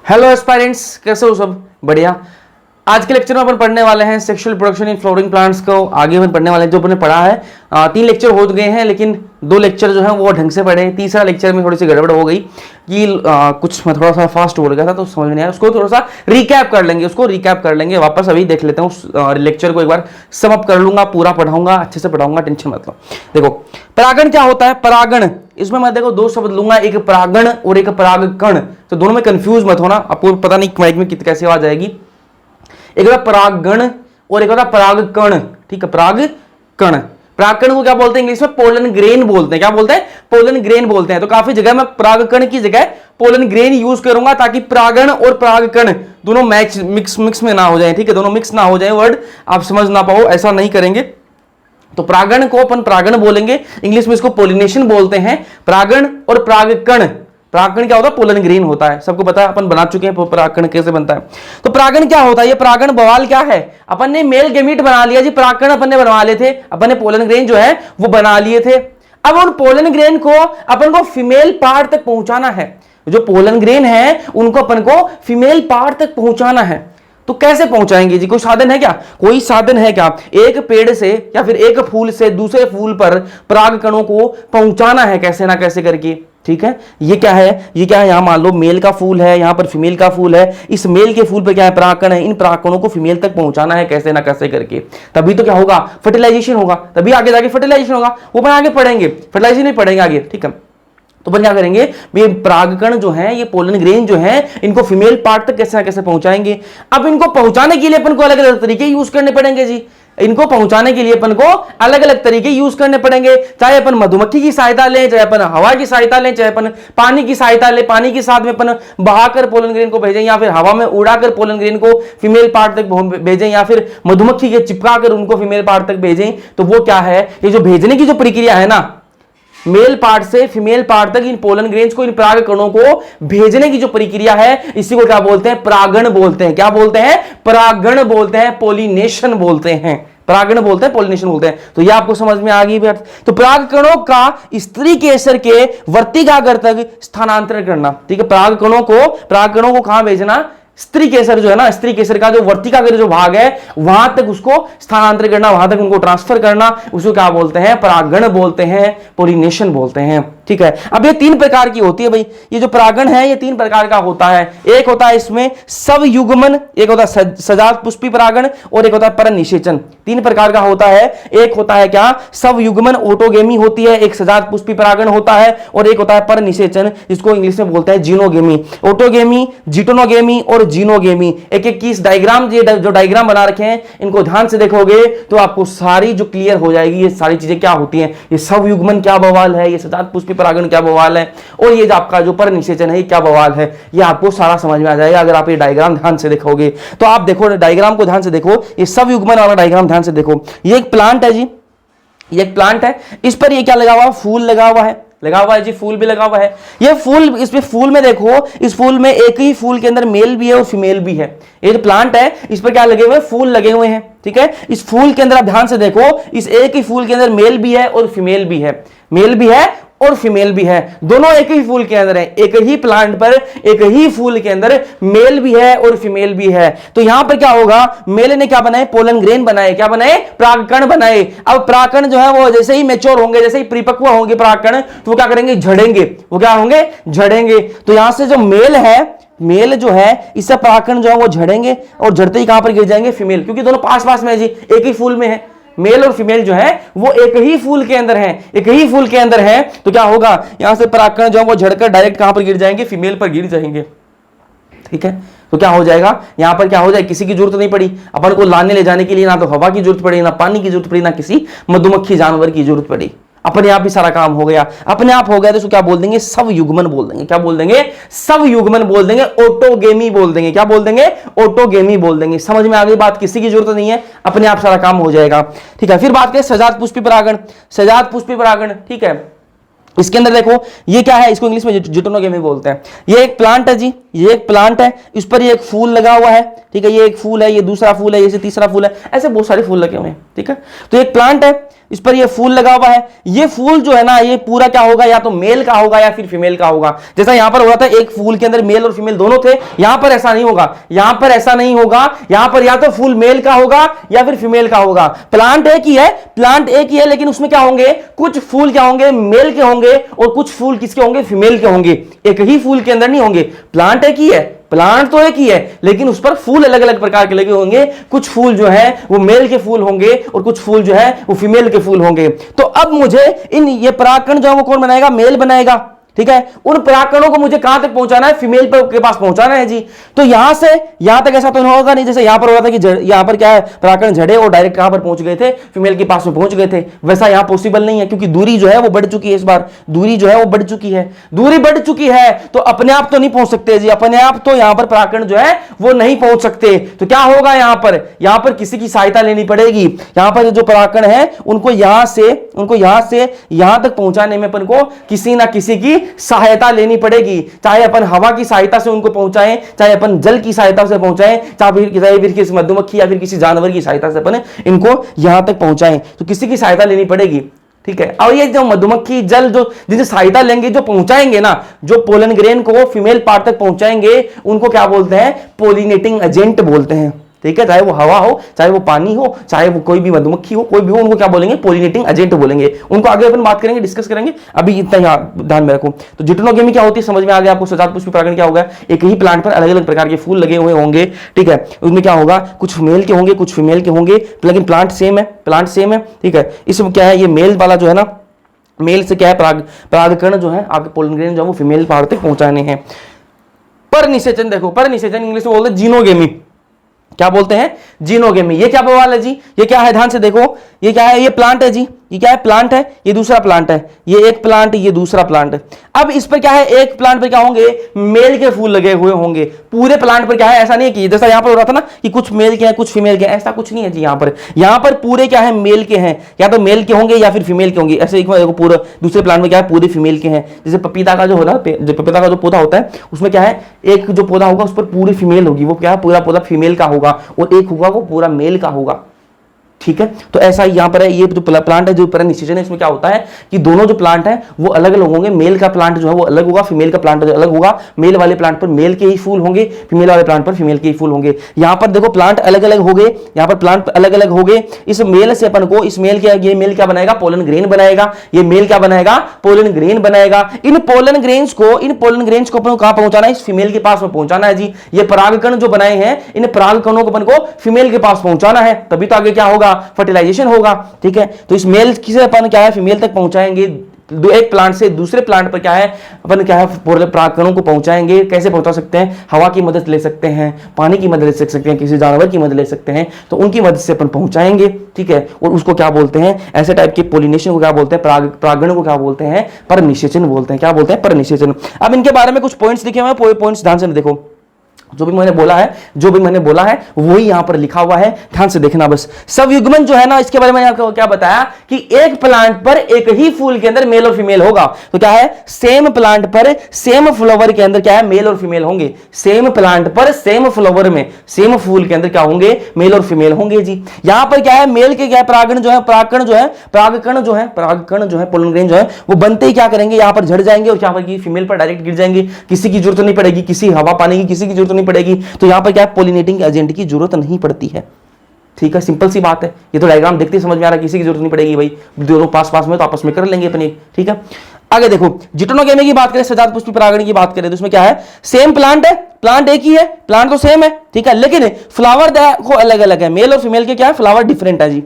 Hello aspirants, कैसे हो सब? बढ़िया। आज के लेक्चर में अपन पढ़ने वाले हैं sexual production in flooring plants को। आगे अपन पढ़ने वाले हैं जो अपने पढ़ा है। 3 लेक्चर हो गए हैं, लेकिन 2 लेक्चर जो है वो ढंग से पढ़े। तीसरा लेक्चर में थोड़ी सी गड़बड़ हो गई कि कुछ मैं थोड़ा सा फास्ट बोल गया था तो समझ में नहीं आया। उसको थोड़ा सा रिकैप कर लेंगे वापस। अभी देख लेते हैं उस लेक्चर को, एक बार सम अप कर लूंगा, पूरा पढ़ाऊंगा, अच्छे से पढ़ाऊंगा, टेंशन मत लो। देखो परागण क्या होता है। परागण, इसमें मैं देखो 2 शब्द लूंगा, एक परागण और एक परागकण। तो दोनों में कंफ्यूज मत होना, आपको पता नहीं माइक में कैसे आवाज आएगी। एक होता परागण और एक होता परागकण। ठीक है, परागकण। परागकण को क्या बोलते हैं इंग्लिश में? पोलन ग्रेन बोलते हैं। क्या बोलते हैं? पोलन ग्रेन बोलते हैं। तो काफी जगह मैं परागकण की जगह पोलन ग्रेन यूज करूंगा ताकि परागण और परागकण दोनों मिक्स में ना हो जाए। ठीक है, दोनों मिक्स ना हो जाए, वर्ड आप समझ ना पाओ, ऐसा नहीं करेंगे। तो परागण को अपन परागण बोलेंगे, इंग्लिश में इसको पोलिनेशन बोलते हैं। परागण और परागकण। परागकण क्या होता है? पोलन ग्रेन होता है, सबको पता है, अपन बना चुके हैं परागकण कैसे बनता है। तो परागण क्या होता है? ये परागण बवाल क्या है? अपन ने मेल गैमीट बना लिया जी, परागकण अपन ने बनवा लिए थे, अपन ने पोलन ग्रेन जो है वो बना लिए थे। अब उन पोलन ग्रेन को अपन को फीमेल पार्ट तक पहुंचाना है। जो पोलन ग्रेन है उनको अपन को फीमेल पार्ट तक पहुंचाना है। तो कैसे पहुंचाएंगे जी? कोई साधन है क्या? कोई साधन है क्या? एक पेड़ से या फिर एक फूल से दूसरे फूल पर परागकणों को पहुंचाना है कैसे ना कैसे करके। ठीक है, ये क्या है? यहां मान लो मेल का फूल है, यहां पर फीमेल का फूल है। इस मेल के फूल पर क्या है? परागकण है। इन परागकणों को फीमेल तक पहुंचाना है कैसे ना कैसे करके। तभी तो क्या होगा? फर्टिलाइजेशन होगा, तभी आगे जाके फर्टिलाइजेशन होगा। वो अपन आगे पढ़ेंगे, फर्टिलाइजेशन नहीं पढ़ेंगे आगे। ठीक है, तो अपन क्या करेंगे? ये परागकण जो है, ये पोलन ग्रेन जो है, इनको फीमेल पार्ट तक कैसे ना कैसे पहुंचाएंगे। अब इनको पहुंचाने के लिए अपन को अलग अलग तरीके यूज करने पड़ेंगे जी। इनको पहुंचाने के लिए अपन को अलग अलग तरीके यूज करने पड़ेंगे। चाहे अपन मधुमक्खी की सहायता लें, चाहे अपन हवा की सहायता लें, चाहे अपन पानी की सहायता लें, पानी के साथ में अपन बहाकर पोलन ग्रेन को भेजें, या फिर हवा में उड़ाकर पोलन ग्रेन को फीमेल पार्ट तक भेजें, या फिर मधुमक्खी के चिपका कर उनको फीमेल पार्ट तक भेजें। तो वो क्या है? ये जो भेजने की जो प्रक्रिया है ना, मेल पार्ट से फीमेल पार्ट तक इन पोलन ग्रेन्स को, इन परागकणों को भेजने की जो प्रक्रिया है, इसी को क्या बोलते हैं? परागण बोलते हैं। क्या बोलते हैं? परागण बोलते हैं, पोलिनेशन बोलते हैं। परागण बोलते हैं, पोलिनेशन बोलते हैं। तो यह आपको समझ में आ गई बात। तो परागकणों का स्त्री केसर के वर्तिकाग्र तक स्थानांतरण करना। ठीक है, परागकणों को कहां भेजना? स्त्री केसर जो है ना, स्त्री केसर का जो वर्तिकाग्र जो भाग है वहां तक उसको स्थानांतरित करना, वहां तक उनको ट्रांसफर करना, उसको क्या बोलते हैं? परागण बोलते हैं, पोलिनेशन बोलते हैं। ठीक है, अब ये 3 प्रकार की होती है भाई। ये जो परागण है ये 3 प्रकार का होता है। एक होता है इसमें सवयुग्मन, एक होता है सजात पुष्पी परागण, और एक होता है परनिषेचन। 3 प्रकार का होता है। एक होता है क्या? सवयुग्मन, ऑटोगेमी होती है। एक सजात पुष्पी परागण होता है, और एक होता है परनिषेचन, जिसको इंग्लिश में बोलते हैं जीनोगेमी। ऑटोगेमी, जिटोनोगेमी और जीनोगेमी। एक एक की डायग्राम, जो डायग्राम बना रखे हैं, इनको ध्यान से देखोगे तो आपको सारी जो क्लियर हो जाएगी, ये सारी चीजें क्या होती हैं। ये सवयुग्मन क्या बवाल है, ये सजात पुष्पी परागण क्या बवाल है, और ये जो आपका जो परनिषेचन है ये क्या बवाल है, ये आपको सारा समझ में आ जाएगा अगर आप ये डायग्राम ध्यान से देखोगे। तो आप देखो डायग्राम को ध्यान से देखो, ये सवयुग्मन वाला डायग्राम ध्यान से देखो। ये एक प्लांट है जी, ये एक प्लांट है। इस पर ये क्या लगा हुआ? फूल लगा हुआ है जी, फूल भी लगा हुआ है। ये फूल, इसमें फूल में देखो, इस फूल में एक ही फूल के अंदर मेल भी है और फीमेल भी है। ये जो प्लांट है इस पर क्या लगे हुए? फूल लगे हुए हैं। ठीक है, इस फूल के अंदर आप ध्यान से देखो, इस एक ही फूल के अंदर मेल भी है और फीमेल भी है, मेल भी है और फीमेल भी है, दोनों एक ही फूल के अंदर है। एक ही प्लांट पर एक ही फूल के अंदर मेल भी है और फीमेल भी है। तो यहां पर क्या होगा? मेल ने क्या बनाए? पोलन ग्रेन बनाए। क्या बनाए? परागकण बनाए। अब परागकण जो है वो जैसे ही मैच्योर होंगे, जैसे ही परिपक्व होंगे परागकण, तो वो क्या करेंगे? झड़ेंगे। वो क्या होंगे? झड़ेंगे। तो यहां से जो मेल है, मेल जो है, इससे परागकण जो है वो झड़ेंगे, और झड़ते ही कहां पर गिर जाएंगे? फीमेल, क्योंकि दोनों पास पास में है जी, एक ही फूल में है। मेल और फीमेल जो है वो एक ही फूल के अंदर है, एक ही फूल के अंदर है। तो क्या होगा? यहां से परागकण जो है वो झड़कर डायरेक्ट कहां पर गिर जाएंगे? फीमेल पर गिर जाएंगे। ठीक है, तो क्या हो जाएगा? यहां पर क्या हो जाए? किसी की जरूरत नहीं पड़ी अपन को लाने ले जाने के लिए, ना तो हवा की जरूरत पड़ी, ना पानी की जरूरत पड़ी, ना किसी मधुमक्खी जानवर की जरूरत पड़ी। अपने आप ही सारा काम हो गया। अपने आप हो गया तो उसको क्या बोल देंगे? सवयुग्मन बोल देंगे। क्या बोल देंगे? सवयुग्मन बोल देंगे, ऑटोगेमी बोल देंगे। क्या बोल देंगे? ऑटोगेमी बोल देंगे। समझ में आ गई बात? किसी की जरूरत नहीं है, अपने आप सारा काम हो जाएगा। ठीक है, फिर बात करें सजात पुष्पी परागण। सजात पुष्पी परागण, ठीक है, इसके अंदर देखो ये क्या है, इसको इंग्लिश में जिटोनोगेमी बोलते हैं। ये एक प्लांट है जी, ये एक प्लांट है, इस पर ये एक फूल लगा हुआ है, ठीक है, ये एक फूल है, ये दूसरा फूल है, ये तीसरा फूल है, ऐसे बहुत सारे फूल लगे हुए हैं, ठीक है। तो एक प्लांट है, इस पर ये फूल लगा हुआ है, ये फूल जो है ना ये पूरा क्या होगा, या तो मेल का होगा या फिर फीमेल का होगा। जैसा यहां पर हो रहा था एक फूल के अंदर मेल और फीमेल दोनों थे, यहां पर ऐसा नहीं होगा, यहां पर ऐसा नहीं होगा, यहां पर या तो फूल मेल का होगा या फिर फीमेल का होगा। प्लांट एक ही है, प्लांट एक ही है, लेकिन उसमें क्या होंगे, कुछ फूल क्या होंगे, मेल के होंगे और कुछ फूल किसके होंगे, फीमेल के होंगे। एक ही फूल के अंदर नहीं होंगे। प्लांट एक ही है, प्लांट तो एक ही है, लेकिन उस पर फूल अलग अलग प्रकार के लगे होंगे। कुछ फूल जो है वो मेल के फूल होंगे और कुछ फूल जो है वो फीमेल के फूल होंगे। तो अब मुझे ये परागकण जो है वो कौन बनाएगा, मेल बनाएगा, ठीक है। उन परागकणों को मुझे कहां तक पहुंचाना है, फीमेल के पास पहुंचाना है जी। तो यहां से यहां तक ऐसा तो नहीं होगा, नहीं जैसे यहां पर हो रहा था कि यहां पर क्या है, परागकण झड़े और डायरेक्ट कहां पर पहुंच गए थे, फीमेल के पास में पहुंच गए थे। वैसा यहां पॉसिबल नहीं है, क्योंकि दूरी जो है वो बढ़ चुकी है, इस बार दूरी जो है वो बढ़ चुकी है। दूरी बढ़ चुकी है तो अपने आप तो नहीं पहुंच सकते जी, अपने आप तो यहां पर परागकण जो है वो नहीं पहुंच सकते। तो क्या होगा, यहां पर किसी की सहायता लेनी पड़ेगी। यहां पर जो परागकण है उनको यहां से यहां तक पहुंचाने में अपन को किसी ना किसी की सहायता लेनी पड़ेगी। चाहे अपन हवा की सहायता से उनको पहुंचाएं, चाहे अपन जल की सहायता से पहुंचाएं, चाहे फिर किसी मधुमक्खी या फिर किसी जानवर की सहायता से अपन इनको यहां तक पहुंचाएं, तो किसी की सहायता लेनी पड़ेगी, ठीक है। और ये जो मधुमक्खी जल जो जिनसे सहायता लेंगे, जो पहुंचाएंगे ना, जो पोलन ग्रेन को फीमेल पार्ट तक पहुंचाएंगे, उनको क्या बोलते हैं, पोलिनेटिंग एजेंट बोलते हैं, ठीक है। चाहे वो हवा हो, चाहे वो पानी हो, चाहे वो कोई भी मधुमक्खी हो, कोई भी हो, उनको क्या बोलेंगे, पोलिनेटिंग एजेंट बोलेंगे। उनको आगे अपन बात करेंगे, डिस्कस करेंगे, अभी इतना यहां ध्यान में रखो। तो जिटोनोगेमी क्या होती है समझ में आ गया आपको। सजात पुष्पी परागण क्या होगा, एक ही प्लांट पर अलग अलग प्रकार के फूल लगे हुए होंगे, ठीक है। उसमें क्या होगा, कुछ मेल के होंगे, कुछ फीमेल के होंगे, लेकिन प्लांट सेम है, ठीक है। इसमें क्या है, ये मेल वाला जो है ना, मेल से क्या है, परागकण जो है आपके पोलन ग्रेन जो है वो फीमेल पार्ट तक पहुंचाने हैं। पर निषेचन देखो, पर निषेचन इंग्लिश में बोलते हैं जीनोगेमी। क्या बोलते हैं, जीनोगेमी। ये क्या बवाल है जी, ये क्या है, ध्यान से देखो, ये क्या है, ये प्लांट है जी, ये क्या है, प्लांट है, ये दूसरा प्लांट है, ये एक प्लांट, ये दूसरा प्लांट। अब इस पर क्या है, एक प्लांट पर क्या होंगे, मेल के फूल लगे हुए होंगे। पूरे प्लांट पर क्या है, ऐसा नहीं है कि जैसा यहां पर हो रहा था ना कि कुछ मेल के हैं कुछ फीमेल के हैं, ऐसा कुछ नहीं है जी। यहां पर पूरे क्या है, मेल के हैं, या तो मेल के होंगे या फिर फीमेल के होंगे। ऐसे देखो पूरा दूसरे प्लांट में क्या है, पूरे फीमेल के हैं। जैसे पपीता का जो होता है, पपीता का जो पौधा होता है उसमें क्या है, एक जो पौधा होगा उस पर पूरी फीमेल होगी, वो क्या है, पूरा पौधा फीमेल का होगा, और एक होगा वो पूरा मेल का होगा, ठीक है। तो ऐसा यहां पर है, ये जो प्लांट है जो परनिषेचन है, इसमें क्या होता है कि दोनों जो प्लांट है वो अलग अलग होंगे। मेल का प्लांट जो है वो अलग होगा, फीमेल का प्लांट जो अलग होगा। मेल वाले प्लांट पर मेल के ही फूल होंगे, फीमेल वाले प्लांट पर फीमेल के ही फूल होंगे। यहां पर देखो प्लांट अलग अलग हो गए, यहां पर प्लांट अलग अलग हो गए। इस मेल से अपन को, इस मेल क्या, ये मेल क्या बनाएगा, पोलन ग्रेन बनाएगा। ये मेल क्या बनाएगा, पोलन ग्रेन बनाएगा। इन पोलन ग्रेन्स को अपन को कहां पहुंचाना है, इस फीमेल के पास में पहुंचाना है जी। ये परागकण जो बनाए हैं, इन परागकणों को अपन को फीमेल के पास पहुंचाना है, तभी तो आगे क्या होगा, फर्टिलाइजेशन होगा, ठीक है। तो इस मेल से अपन क्या है, फीमेल तक पहुंचाएंगे। एक प्लांट से दूसरे प्लांट पर क्या है, अपन क्या है, परागकणों को पहुंचाएंगे। कैसे पहुंचा सकते हैं, हवा की मदद ले सकते हैं, पानी की मदद ले सकते हैं, किसी जानवर की मदद ले सकते हैं, तो उनकी मदद से अपन पहुंचाएंगे, ठीक है। और उसको क्या बोलते हैं, ऐसे टाइप के पोलिनेशन को क्या बोलते हैं, परागण को क्या बोलते हैं, परनिषेचन बोलते हैं। क्या बोलते हैं, परनिषेचन। अब इनके बारे में कुछ पॉइंट्स लिखे हुए हैं, पॉइंट्स ध्यान से देखो। जो भी मैंने बोला है वही यहां पर लिखा हुआ है, ध्यान से देखना बस। संयुग्मन जो है ना, इसके बारे में आपको क्या बताया कि एक प्लांट पर एक ही फूल के अंदर मेल और फीमेल होगा। तो क्या है, सेम प्लांट पर सेम फ्लावर के अंदर क्या है, मेल और फीमेल होंगे। सेम प्लांट पर सेम फ्लावर में सेम फूल के अंदर क्या होंगे, मेल और फीमेल होंगे जी। यहां पर क्या है, मेल के क्या है, परागकण जो है पोलन ग्रेन जो है वो बनते ही क्या करेंगे, यहां पर झड़ जाएंगे और क्या होगी, फीमेल पर डायरेक्ट गिर जाएंगे। किसी की जरूरत नहीं पड़ेगी, किसी हवा पानी की किसी की जरूरत नहीं पड़ेगी। तो यहां पर क्या है, पोलिनेटिंग एजेंट की जरूरत नहीं पड़ती है, ठीक है। सिंपल सी बात है, ये तो डायग्राम देखते समझ में आ रहा है, किसी की जरूरत नहीं पड़ेगी भाई, दोनों पास में तो आपस में कर लेंगे अपने, ठीक है। आगे देखो, जिटोनोगेमी की बात करें, सजात पुष्पी परागण की बात करें, तो उसमें क्या है, सेम प्लांट है, प्लांट एक ही है, प्लांट तो सेम है, ठीक है, लेकिन फ्लावर देखो अलग अलग है। मेल और फीमेल के क्या है, फ्लावर डिफरेंट है जी।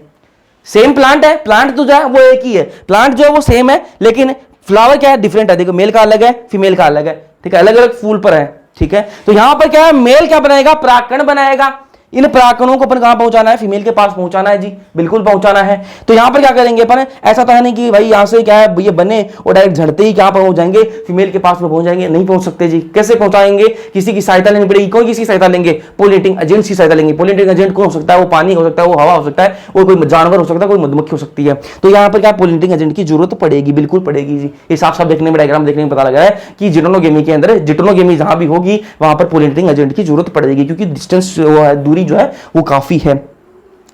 सेम प्लांट है, प्लांट तो जो है वो एक ही है, प्लांट जो है वो सेम है, लेकिन फ्लावर क्या है, डिफरेंट है। देखो मेल का अलग है, फीमेल का अलग है, ठीक है, अलग अलग फूल पर है, ठीक है। तो यहां पर क्या है, मेल क्या बनाएगा, परागकण बनाएगा। इन परागकणों को अपन कहां पहुंचाना है, फीमेल के पास पहुंचाना है जी, बिल्कुल पहुंचाना है। तो यहां पर क्या करेंगे अपन, ऐसा तो है नहीं कि भाई यहां से क्या है ये बने और डायरेक्ट झड़ते ही क्या पहुंच जाएंगे, फीमेल के पास में पहुंच जाएंगे, नहीं पहुंच सकते जी। कैसे पहुंचाएंगे, किसी की सहायता लेनी पड़ेगी। कौन किसी की सहायता लेंगे, पोलिनेटिंग एजेंट की सहायता लेंगे। पोलिनेटिंग एजेंट कौन हो सकता है, वो पानी हो सकता है, वो हवा हो सकता है, वो कोई जानवर हो सकता है, कोई मधुमक्खी हो सकती है। तो यहां पर क्या पोलिनेटिंग एजेंट की जरूरत पड़ेगी, बिल्कुल पड़ेगी जी। ये साफ साफ देखने में, डायग्राम देखने में पता लगा है कि जिटोनोगेमी के अंदर, जिटोनोगेमी जहां भी होगी वहां पर पोलिनेटिंग एजेंट की जरूरत पड़ेगी, क्योंकि डिस्टेंस दूरी जो है वो काफी है।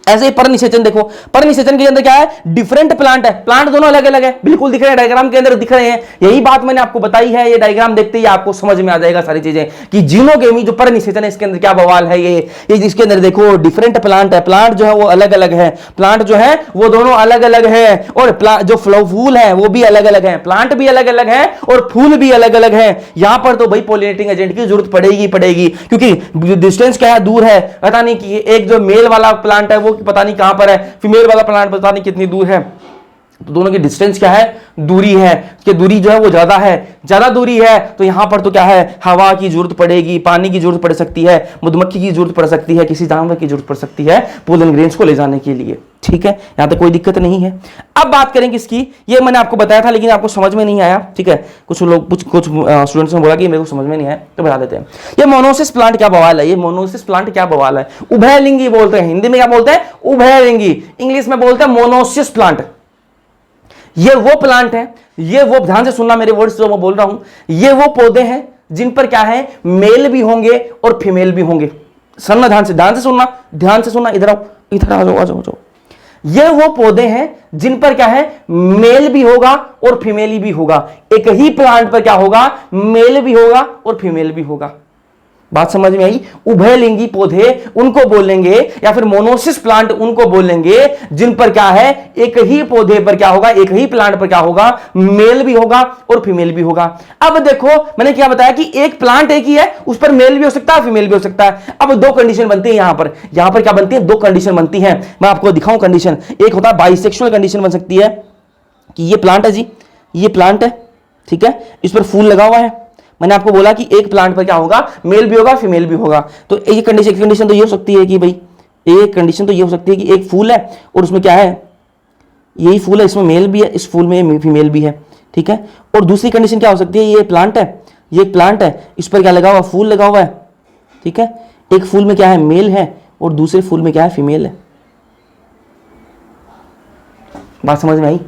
ऐसे ही परनिषेचन देखो, परनिषेचन के अंदर क्या है, डिफरेंट प्लांट है, प्लांट दोनों अलग अलग है, बिल्कुल दिख रहे हैं, डायग्राम के अंदर दिख रहे हैं। यही बात मैंने आपको बताई है, ये डायग्राम देखते ही आपको समझ में आ जाएगा सारी चीजें कि जिनोगेमी जो परनिषेचन है इसके अंदर क्या बवाल है। ये इसके अंदर देखो डिफरेंट प्लांट है, प्लांट जो है वो अलग अलग है, प्लांट जो है वो दोनों अलग अलग है, और जो फूल है वो भी अलग अलग है, प्लांट भी अलग अलग है और फूल भी अलग अलग है। यहां पर तो भाई पोलिनेटिंग एजेंट की जरूरत पड़ेगी पड़ेगी, क्योंकि डिस्टेंस क्या है, दूर है, पता नहीं कि एक जो मेल वाला प्लांट है वो पता नहीं कहां पर है, फीमेल वाला प्लांट पता नहीं कितनी दूर है। तो दोनों की डिस्टेंस क्या है, दूरी है, कि दूरी जो है वो ज्यादा है, ज्यादा दूरी है। तो यहां पर तो क्या है, हवा की जरूरत पड़ेगी, पानी की जरूरत पड़ सकती है, मधुमक्खी की जरूरत पड़ सकती है, किसी जानवर की जरूरत पड़ सकती है पोलन ग्रेन्स को ले जाने के लिए। ठीक है, यहां तक कोई दिक्कत नहीं है। अब बात करें किसकी, ये मैंने आपको बताया था लेकिन आपको समझ में नहीं आया। ठीक है, कुछ लोग कुछ स्टूडेंट्स ने बोला कि मेरे को समझ में नहीं आया, तो बता देते हैं। ये मोनोसिस प्लांट क्या बवाल है, ये मोनोसिस प्लांट क्या बवाल है। उभयलिंगी बोलते हैं, हिंदी में क्या बोलते हैं, उभयलिंगी, इंग्लिश में बोलते हैं मोनोसिस प्लांट। ये वो प्लांट है, ये वो, ध्यान से सुनना मेरे वर्ड्स जो मैं बोल रहा हूं, ये वो पौधे हैं जिन पर क्या है, मेल भी होंगे और फीमेल भी होंगे। सुनना ध्यान से सुनना, ध्यान से सुनना, इधर आओ, इधर आ जाओ, आ जाओ। ये वो पौधे हैं जिन पर क्या है, मेल भी होगा और फीमेल भी होगा। एक ही प्लांट पर क्या होगा, मेल भी होगा और फीमेल भी होगा। बात समझ में आई। उभयलिंगी पौधे उनको बोलेंगे, या फिर मोनोसिस प्लांट उनको बोलेंगे जिन पर क्या है, एक ही पौधे पर क्या होगा, एक ही प्लांट पर क्या होगा, मेल भी होगा और फीमेल भी होगा। अब देखो मैंने क्या बताया कि एक प्लांट एक ही है, उस पर मेल भी हो सकता है, फीमेल भी हो सकता है। अब दो कंडीशन बनती है यहां पर क्या बनती है, दो कंडीशन बनती है। मैं आपको दिखाऊं कंडीशन। एक होता है बाइसेक्सुअल कंडीशन बन सकती है कि ये प्लांट है जी, ये प्लांट है, ठीक है, इस पर फूल लगा हुआ है। मैंने आपको बोला कि एक प्लांट पर क्या होगा, मेल भी होगा, फीमेल भी होगा। तो एक कंडीशन तो ये हो सकती है कि भाई, एक कंडीशन तो ये हो सकती है कि एक फूल है और उसमें क्या है, यही फूल है, इसमें मेल भी है, इस फूल में फीमेल भी है। ठीक है, और दूसरी कंडीशन क्या हो सकती है, ये प्लांट है, ये एक प्लांट है, इस पर क्या लगा हुआ, फूल लगा हुआ है। ठीक है, एक फूल में क्या है, मेल है और दूसरे फूल में क्या है, फीमेल है। बात समझ में आई,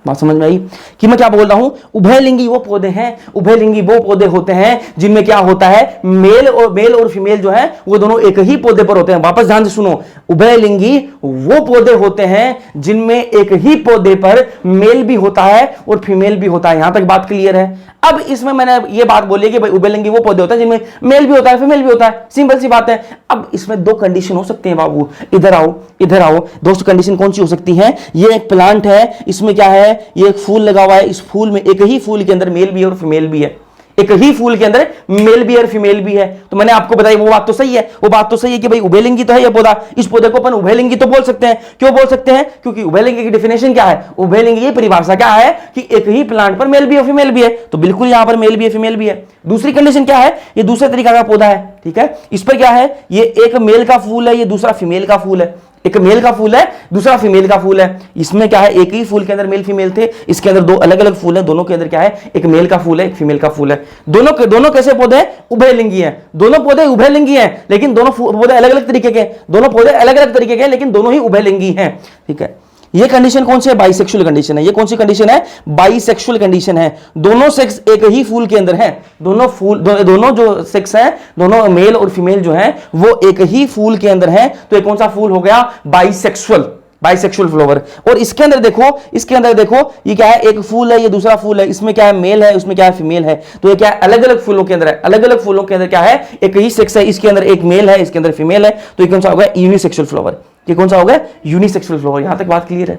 बात समझ में आई कि मैं क्या बोल रहा हूं। उभयलिंगी वो पौधे हैं, उभयलिंगी वो पौधे होते हैं जिनमें क्या होता है, मेल और फीमेल जो है वो दोनों एक ही पौधे पर होते हैं। वापस ध्यान से सुनो, उभयलिंगी वो पौधे होते हैं जिनमें एक ही पौधे पर मेल भी होता है और फीमेल भी होता है। यहां तक बात क्लियर है। अब इसमें मैंने ये बात बोली कि भाई उभयलिंगी वो पौधे होते हैं जिनमें मेल भी होता है, फीमेल भी होता है, सिंपल सी बात है। अब इसमें दो कंडीशन हो सकते हैं बाबू, इधर आओ, इधर आओ। दोस्तों कंडीशन कौन सी हो सकती है, ये एक प्लांट है, इसमें क्या है, ये एक फूल लगा हुआ है, इस फूल में एक ही फूल के अंदर मेल भी है और फीमेल भी है, एक ही फूल के अंदर मेल भी और फीमेल भी है। तो मैंने आपको बताई वो बात तो सही है, वो बात तो सही है कि भाई उभयलिंगी तो है ये पौधा, इस पौधे को अपन उभयलिंगी तो बोल सकते हैं। क्यों बोल सकते हैं, क्योंकि उभयलिंगी की डेफिनेशन क्या है, उभयलिंगी की परिभाषा क्या है कि एक ही प्लांट पर मेल भी और फीमेल भी है। तो बिल्कुल यहां पर मेल भी है, फीमेल भी है। दूसरी कंडीशन क्या है, ये दूसरे तरीका का पौधा है, ठीक है, इस पर क्या है, ये एक मेल का फूल है, ये दूसरा फीमेल का फूल है। एक मेल का फूल है, दूसरा फीमेल का फूल है। इसमें क्या है, एक ही फूल के अंदर मेल फीमेल थे, इसके अंदर दो अलग अलग फूल हैं, दोनों के अंदर क्या है, एक मेल का फूल है, एक फीमेल का फूल है। दोनों कैसे पौधे हैं, उभयलिंगी हैं। दोनों पौधे उभयलिंगी हैं, लेकिन दोनों पौधे अलग अलग तरीके के, दोनों पौधे अलग अलग तरीके के, लेकिन दोनों ही उभयलिंगी हैं। ठीक है, ये कंडीशन कौन सी है, बाइसेक्सुअल कंडीशन है। ये कौन सी कंडीशन है, बाइसेक्सुअल कंडीशन है। दोनों सेक्स एक ही फूल के अंदर है, दोनों जो सेक्स हैं, दोनों मेल और फीमेल जो हैं वो एक ही फूल के अंदर है। तो ये कौन सा फूल हो गया, बाइसेक्सुअल, बाइसेक्सुअल फ्लावर। और इसके अंदर देखो, इसके अंदर देखो, ये क्या है, एक फूल है, ये दूसरा फूल है, इसमें क्या है, मेल है, उसमें क्या है, फीमेल है। तो ये क्या है, अलग अलग फूलों के अंदर है, अलग अलग फूलों के अंदर क्या है, एक ही सेक्स है, इसके अंदर एक मेल है, इसके अंदर फीमेल है। तो ये कौन सा हो गया, यूनिसेक्सुअल फ्लावर। ये कौन सा हो गया, यूनिसेक्सुअल फ्लावर। यहां तक बात क्लियर है,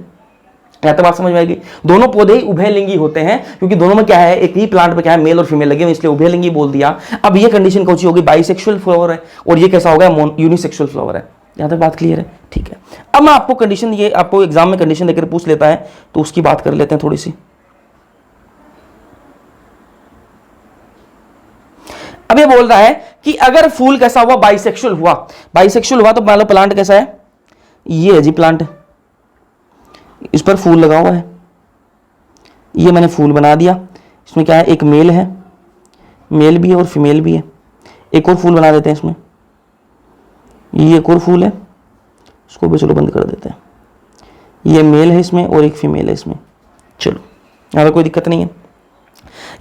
यहां तक बात समझ में आएगी। दोनों पौधे ही उभयलिंगी होते हैं, क्योंकि दोनों में क्या है, एक ही प्लांट पे क्या है, मेल और फीमेल लगे हुए, इसलिए उभयलिंगी बोल दिया। अब ये कंडीशन कौन सी होगी, बाइसेक्सुअल फ्लावर है, और ये कैसा होगा, यूनिसेक्सुअल फ्लावर है। यहां तक बात क्लियर है, ठीक है। अब मैं आपको कंडीशन, ये आपको एग्जाम में कंडीशन देकर पूछ लेता है, तो उसकी बात कर लेते हैं थोड़ी सी। अब ये बोल रहा है कि अगर फूल कैसा हुआ, बाइसेक्सुअल हुआ, बाइसेक्सुअल हुआ तो मान लो प्लांट कैसा है, ये है जी प्लांट, इस पर फूल लगा हुआ है, ये मैंने फूल बना दिया, इसमें क्या है, एक मेल है, मेल भी है और फीमेल भी है, एक और फूल बना देते हैं इसमें, ये एक और फूल है, इसको भी चलो बंद कर देते हैं, ये मेल है इसमें और एक फीमेल है इसमें, चलो यहाँ पर कोई दिक्कत नहीं है।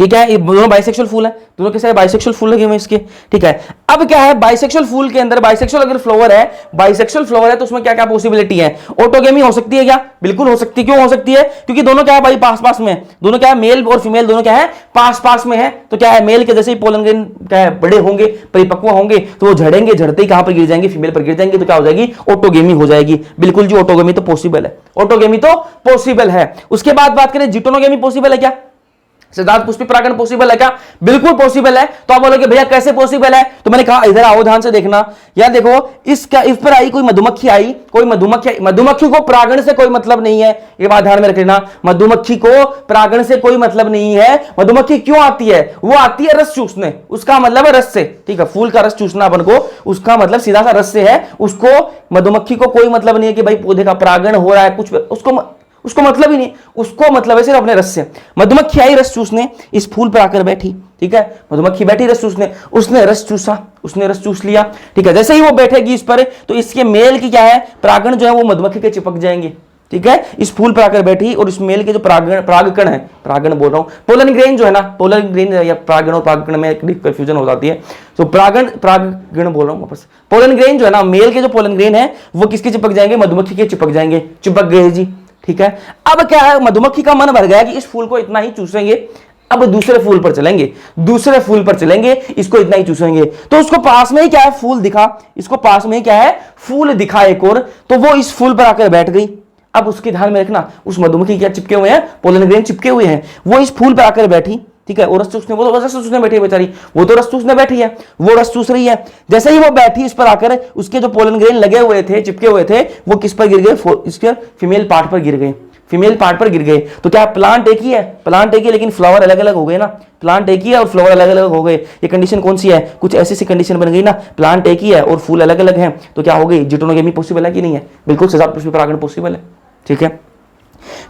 ये क्या है, ये दोनों बाइसेक्सुअल फूल है, दोनों कैसे बाइसेक्सुअल फूल लगे हुए इसके, ठीक है। अब क्या है, बाइसेक्सुअल फूल के अंदर बाइसेक्सुअल अगर फ्लावर है, बाइसेक्सुअल फ्लावर है तो उसमें क्या क्या पॉसिबिलिटी है, ऑटोगेमी हो सकती है क्या, बिल्कुल हो सकती है। क्यों हो सकती है, क्योंकि दोनों क्या है भाई पास पास में, दोनों क्या है मेल और फीमेल दोनों क्या है पास पास में है, तो क्या है मेल के जैसे ही पोलन ग्रेन क्या है बड़े होंगे, परिपक्व होंगे, तो वो झड़ेंगे, झड़ते ही कहां पर गिर जाएंगे, फीमेल पर गिर जाएंगे, तो क्या हो जाएगी, ऑटोगेमी हो जाएगी। बिल्कुल जी, ऑटोगेमी तो पॉसिबल है, ऑटोगेमी तो पॉसिबल है। उसके बाद बात करें जिटोनोगेमी पॉसिबल है क्या, सिद्धांत पुष्पी परागण पॉसिबल है क्या, बिल्कुल पॉसिबल है। तो आप बोलोगे भैया कैसे पॉसिबल है, तो मैंने कहा इधर आओ ध्यान से देखना, यार देखो इसका इस पर आई कोई मधुमक्खी आई, कोई मधुमक्खी, मधुमक्खी को परागण से कोई मतलब नहीं है, ये बात ध्यान में रख लेना, मधुमक्खी को परागण से कोई मतलब नहीं है। मधुमक्खी क्यों आती है, वो आती है रस चूसने, उसका मतलब है रस से, ठीक है, फूल का रस चूसना अपन को, उसका मतलब सीधा सा रस से है, उसको मधुमक्खी को कोई मतलब नहीं है कि भाई पौधे का परागण हो रहा है, कुछ उसको मतलब ही नहीं, उसको मतलब है सिर्फ अपने रस से। मधुमक्खी आई रस चूसने, इस फूल पर आकर बैठी, ठीक है, मधुमक्खी बैठी रस चूसने, उसने रस चूसा, उसने रस चूस लिया, ठीक है। जैसे ही वो बैठेगी इस पर, तो इसके मेल की क्या है परागण जो है वो मधुमक्खी के चिपक जाएंगे, ठीक है। इस फूल पर आकर बैठी और इस मेल के जो परागकण है, परागण बोल रहा हूं, पोलन ग्रेन जो है ना, पोलन ग्रेन या परागण और परागकण में कंफ्यूजन हो जाती है, तो परागण बोल रहा हूं वापस, पोलन ग्रेन जो है ना, मेल के जो पोलन ग्रेन है वो किसके चिपक जाएंगे, मधुमक्खी के चिपक जाएंगे, चिपक गए जी, ठीक है। अब क्या है, मधुमक्खी का मन भर गया कि इस फूल को इतना ही चूसेंगे, अब दूसरे फूल पर चलेंगे, दूसरे फूल पर चलेंगे, इसको इतना ही चूसेंगे, तो उसको पास में ही क्या है फूल दिखा, इसको पास में ही क्या है फूल दिखा एक और, तो वो इस फूल पर आकर बैठ गई। अब उसके ध्यान में रखना, उस मधुमक्खी क्या चिपके हुए हैं, पोलन ग्रेन चिपके हुए हैं, वो इस फूल पर आकर बैठी, ठीक है, और रस चूसने, वो तो रस चूसने बैठी है बेचारी, वो तो रस चूसने बैठी है, वो रस चूस रही है। जैसे ही वो बैठी इस पर आकर, उसके जो पोलन ग्रेन लगे हुए थे, चिपके हुए थे, वो किस पर गिर गए, इसके फीमेल पार्ट पर गिर गए, फीमेल पार्ट पर गिर गए। तो क्या प्लांट एक ही है, प्लांट एक ही, लेकिन फ्लावर अलग अलग हो गए ना, प्लांट एक ही है और फ्लावर अलग अलग हो गए। ये कंडीशन कौन सी है, कुछ ऐसी सी कंडीशन बन गई ना, प्लांट एक ही है और फूल अलग अलग हैं, तो क्या हो गई, जिटोनोगेमी पॉसिबल है कि नहीं है, बिल्कुल सजावट पुष्पी परागण पॉसिबल है, ठीक है।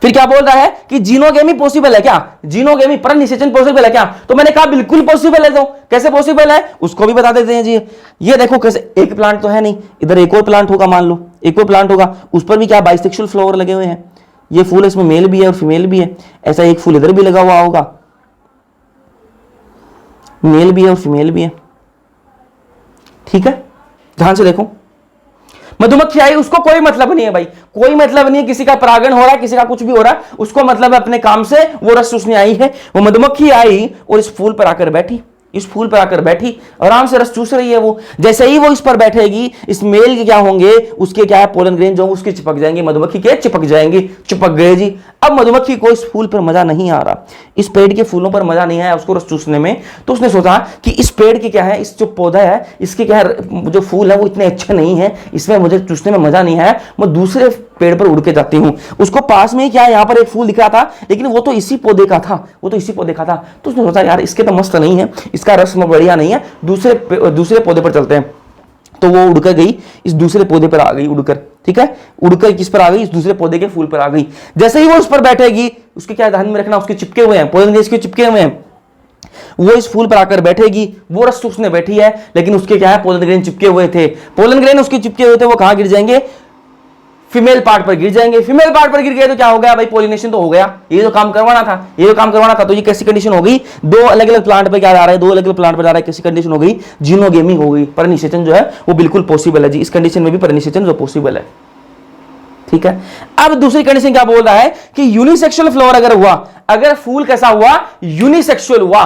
फिर क्या बोल रहा है कि जीनोगेमी पॉसिबल है क्या, जीनोगेमी पर निषेचन पॉसिबल है क्या, तो मैंने कहा बिल्कुल पॉसिबल है। तो कैसे पॉसिबल है उसको भी बता देते हैं जी। ये देखो कैसे, एक प्लांट तो है नहीं, इधर एक और प्लांट होगा, मान लो एक और प्लांट होगा, उस पर भी क्या बाइसेक्सुअल फ्लावर लगे हुए हैं, ये फूल इसमें मेल भी है और फीमेल भी है, ऐसा एक फूल इधर भी लगा हुआ होगा, मेल भी है और फीमेल भी है, ठीक है। ध्यान से देखो, मधुमक्खी आई, उसको कोई मतलब नहीं है भाई, कोई मतलब नहीं है, किसी का परागण हो रहा है, किसी का कुछ भी हो रहा है, उसको मतलब है अपने काम से वो रस चूसने आई है। वो मधुमक्खी आई और इस फूल पर आकर बैठी, इस फूल पर आकर बैठी, आराम से रस चूस रही है वो। जैसे ही वो इस पर बैठेगी, इस मेल के क्या होंगे, उसके क्या है पोलन ग्रेन जो उसके चिपक जाएंगे, मधुमक्खी के चिपक जाएंगे, चिपक गए जी। अब मधुमक्खी को इस फूल पर मजा नहीं आ रहा, इस पेड़ के फूलों पर मजा नहीं आया उसको रस चूसने में, तो उसने सोचा कि इस पेड़ के क्या है, इस जो पौधा है इसके क्या है, जो फूल है वो इतने अच्छे नहीं है, इसमें मुझे चूसने में मजा नहीं आया, मैं दूसरे पेड़ पर उड़ के जाती हूँ। उसको पास में क्या है, यहाँ पर एक फूल दिख रहा था, लेकिन वो तो इसी पौधे का था, वो तो इसी पौधे का था, तो उसने सोचा यार इसके तो मस्त नहीं है, इसका रस बढ़िया नहीं है, दूसरे पौधे पर चलते हैं। तो वो उड़कर गई, इस दूसरे पौधे पर आ गई उड़कर, ठीक है, उड़कर किस पर आ गई, इस दूसरे पौधे के फूल पर आ गई। जैसे ही वो उस पर बैठेगी, उसके क्या ध्यान में रखना, उसके चिपके हुए हैं पोलन ग्रेन, इसके चिपके हुए हैं, वो इस फूल पर आकर बैठेगी, वो रस चूसने बैठी है, लेकिन उसके क्या है पोलन ग्रेन चिपके हुए थे, पोलन ग्रेन उसके चिपके हुए थे, वो कहां गिर जाएंगे, फीमेल पार्ट पर गिर जाएंगे। फीमेल पार्ट पर गिर गए तो क्या हो गया भाई, पोलिनेशन तो हो गया, ये जो काम करवाना था, ये जो काम करवाना था। तो ये कैसी कंडीशन हो गई, दो अलग अलग प्लांट पे क्या जा रहा है, दो अलग अलग प्लांट पर जा रहा है, कैसी कंडीशन हो गई, जीनोगेमी हो गई। परिनिषेचन जो है वो बिल्कुल पॉसिबल है जी, इस कंडीशन में भी परिनिषेचन जो पॉसिबल है, ठीक है। अब दूसरी कंडीशन क्या बोल रहा है कि यूनिसेक्सुअल फ्लावर अगर हुआ, अगर फूल कैसा हुआ, यूनिसेक्सुअल हुआ,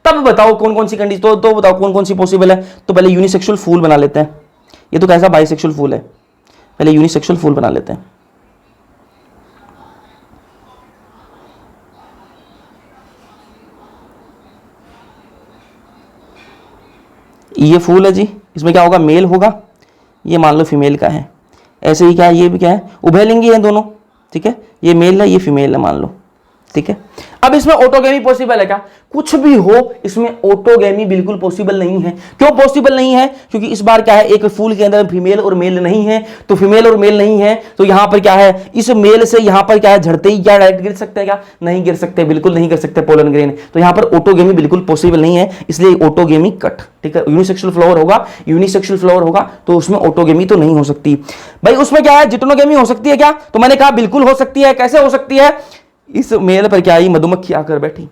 तब बताओ कौन कौन सी कंडीशन, तो बताओ कौन कौन सी पॉसिबल है। तो पहले यूनिसेक्सुअल फूल बना लेते हैं, ये तो कैसा बाइसेक्सुअल फूल है, पहले यूनिसेक्सुअल फूल बना लेते हैं। ये फूल है जी, इसमें क्या होगा, मेल होगा, ये मान लो फीमेल का है, ऐसे ही क्या है, ये भी क्या है, उभयलिंगी है दोनों, ठीक है, ये मेल है ये फीमेल है मान लो, ठीक है। अब इसमें ऑटोगेमी पॉसिबल है क्या? कुछ भी हो, इसमें ऑटोगेमी बिल्कुल पॉसिबल नहीं है। क्यों पॉसिबल नहीं है? क्योंकि इस बार क्या है, एक फूल के अंदर फीमेल और मेल नहीं है, तो फीमेल और मेल नहीं है, तो यहां पर क्या है, इस मेल से यहां पर क्या है, झड़ते ही क्या डायरेक्ट गिर सकते हैं क्या? नहीं गिर सकते, बिल्कुल नहीं गिर सकते पोलन ग्रेन। तो यहां पर ऑटोगेमी बिल्कुल पॉसिबल नहीं है, इसलिए ऑटोगेमी कट। ठीक है, यूनिसेक्सुअल फ्लावर होगा, यूनिसेक्सुअल फ्लावर होगा तो उसमें ऑटोगेमी तो नहीं हो सकती। भाई उसमें क्या है, जिटोनोगेमी हो सकती है क्या? तो मैंने कहा बिल्कुल हो सकती है। कैसे हो सकती है? इस मेल पर क्या आई, मधुमक्खी आकर बैठी